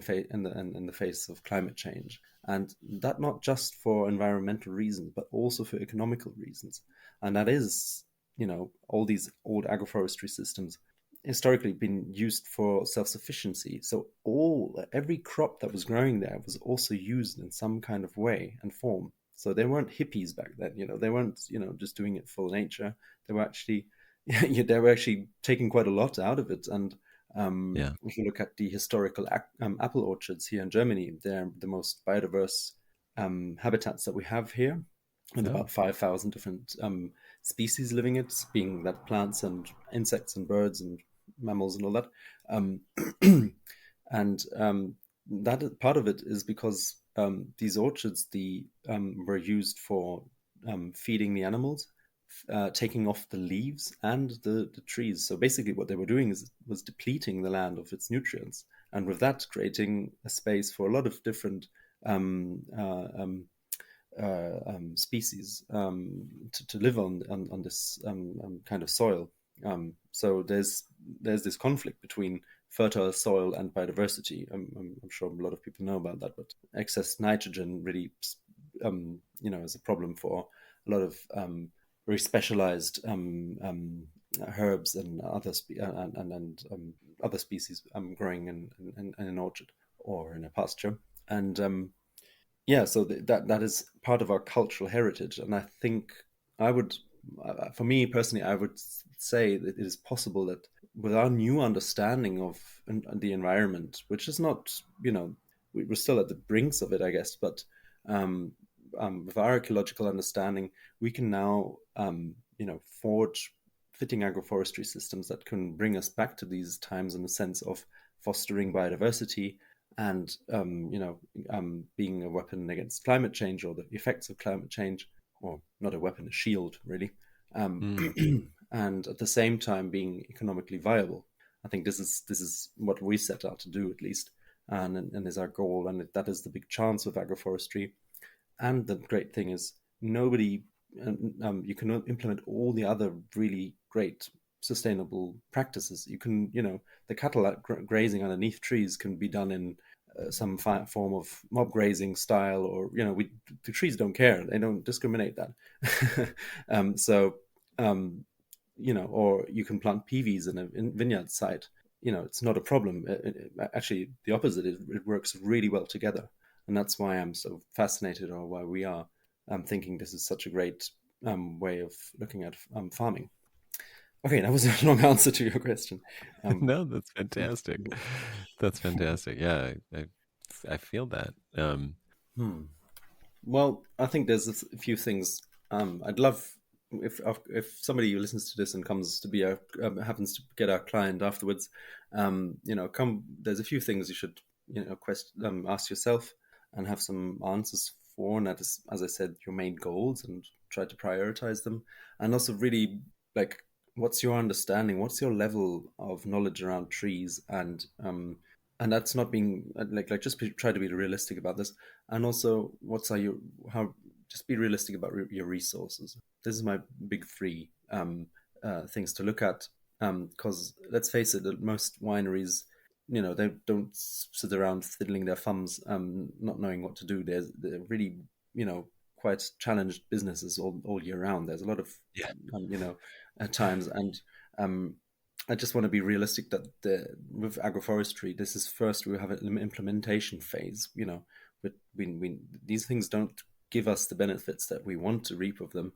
the face of climate change, and that not just for environmental reasons, but also for economical reasons. And that is, all these old agroforestry systems historically been used for self-sufficiency. So every crop that was growing there was also used in some kind of way and form. So they weren't hippies back then. They weren't just doing it for nature. They were actually they were actually taking quite a lot out of it. And Yeah. if you look at the historical apple orchards here in Germany, they're the most biodiverse habitats that we have here, with Oh. about 5,000 different species living it, being that plants and insects and birds and mammals and all that. Um, and that part of it is because these orchards were used for feeding the animals, taking off the leaves and the trees. So basically, what they were doing was depleting the land of its nutrients, and with that, creating a space for a lot of different um, uh, um, species to live on this kind of soil. So there's this conflict between fertile soil and biodiversity. I'm sure a lot of people know about that, but excess nitrogen really, is a problem for a lot of very specialized herbs and other species growing in an orchard or in a pasture. And yeah, so that is part of our cultural heritage, and I think I would, for me personally, I would say that it is possible that with our new understanding of the environment, which is not, we're still at the brinks of it, I guess, but um, with our ecological understanding, we can now, forge fitting agroforestry systems that can bring us back to these times in the sense of fostering biodiversity and being a weapon against climate change or the effects of climate change, or not a weapon, a shield, really, Mm. and at the same time being economically viable. I think this is what we set out to do, at least, and is our goal, and that is the big chance with agroforestry. And the great thing is, nobody, you can implement all the other really great sustainable practices. You can, the cattle grazing underneath trees can be done in some form of mob grazing style, or the trees don't care; they don't discriminate that. So or you can plant peavies in a vineyard site. It's not a problem. Actually, the opposite. It works really well together, and that's why I'm so fascinated, or why we are thinking this is such a great way of looking at farming. Okay, that was a long answer to your question. No, that's fantastic. That's fantastic. Yeah, I feel that. Hmm. Well, I think there's a few things. I'd love if somebody who listens to this and comes to be happens to get our client afterwards. Come. There's a few things you should ask yourself and have some answers for, and that is, as I said, your main goals, and try to prioritize them, and also really like, what's your understanding? What's your level of knowledge around trees? And that's not being just try to be realistic about this, and also how just be realistic about your resources. This is my big three things to look at, because let's face it, most wineries, they don't sit around fiddling their thumbs, not knowing what to do. They're really, quite challenged businesses all year round. There's a lot of Yeah. at times, and I just want to be realistic that with agroforestry, this is first we have an implementation phase. But these things don't give us the benefits that we want to reap of them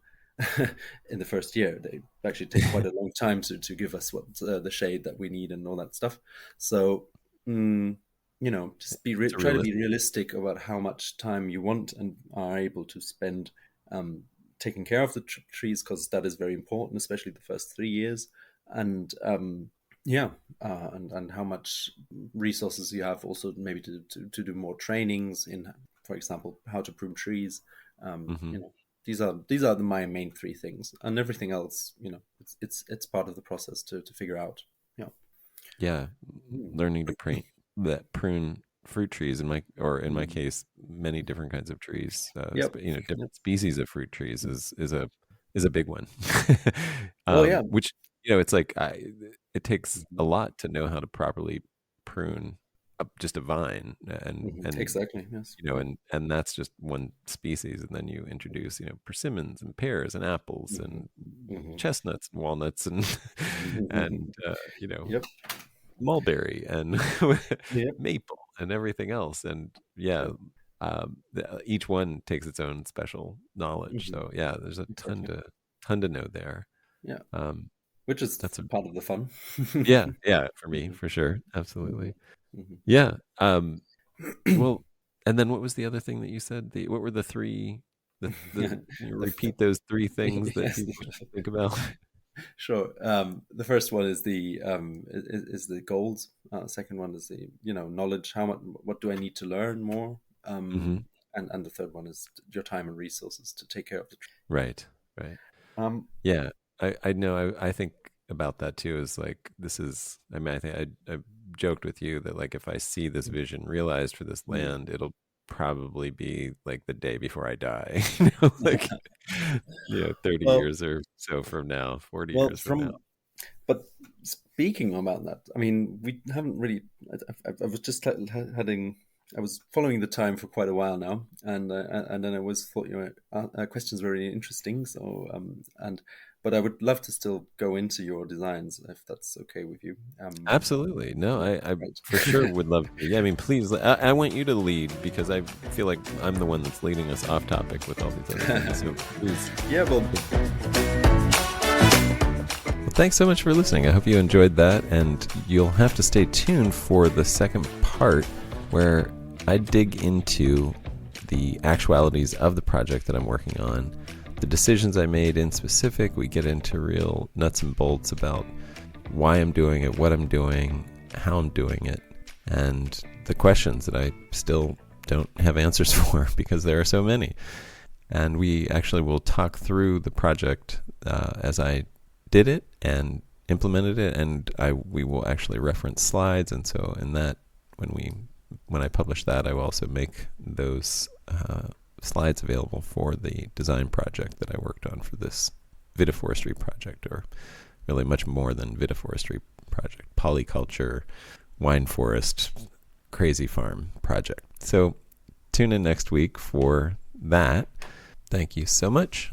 in the first year. They actually take quite a long time to give us what the shade that we need and all that stuff. So just try to be realistic about how much time you want and are able to spend taking care of the trees, because that is very important, especially the first 3 years. And and how much resources you have also, maybe to do more trainings in, for example, how to prune trees. These are my main three things, and everything else, it's part of the process to figure out. Yeah, learning to prune fruit trees in my case, many different kinds of trees. Different species of fruit trees is a big one. Which it's like it takes a lot to know how to properly prune just a vine, and exactly, yes. And that's just one species, and then you introduce persimmons and pears and apples and chestnuts and walnuts and Yep. mulberry and Yep. maple and everything else, and each one takes its own special knowledge. So there's a ton to know there. Which is that's a part of the fun. For me, for sure, absolutely. Yeah. Well, and then what was the other thing that you said? What were the three? You repeat those three things that people should think about. Sure. The first one is the goals. Second one is the knowledge. What do I need to learn more? And the third one is your time and resources to take care of the tree. Right. Yeah, I know. I think about that too. Is like, this is. I mean, I think I joked with you that, like, if I see this vision realized for this land, it'll probably be like the day before I die. 30 years or so from now, 40 years from now. But speaking about that, I mean, we haven't really. I was just I was following the time for quite a while now, and then I was thought questions were really interesting. So but I would love to still go into your designs, if that's okay with you. Absolutely. No, I for sure would love to. Yeah, I mean, please, I want you to lead, because I feel like I'm the one that's leading us off topic with all these other things. So please. Yeah, well, thanks so much for listening. I hope you enjoyed that, and you'll have to stay tuned for the second part, where I dig into the actualities of the project that I'm working on, the decisions I made in specific. We get into real nuts and bolts about why I'm doing it, what I'm doing, how I'm doing it, and the questions that I still don't have answers for, because there are so many. And we actually will talk through the project as I did it and implemented it, and we will actually reference slides. And so in that, when I publish that, I will also make those slides available for the design project that I worked on for this Vitiforestry project, or really much more than Vitiforestry project, polyculture, wine forest, crazy farm project. So tune in next week for that. Thank you so much.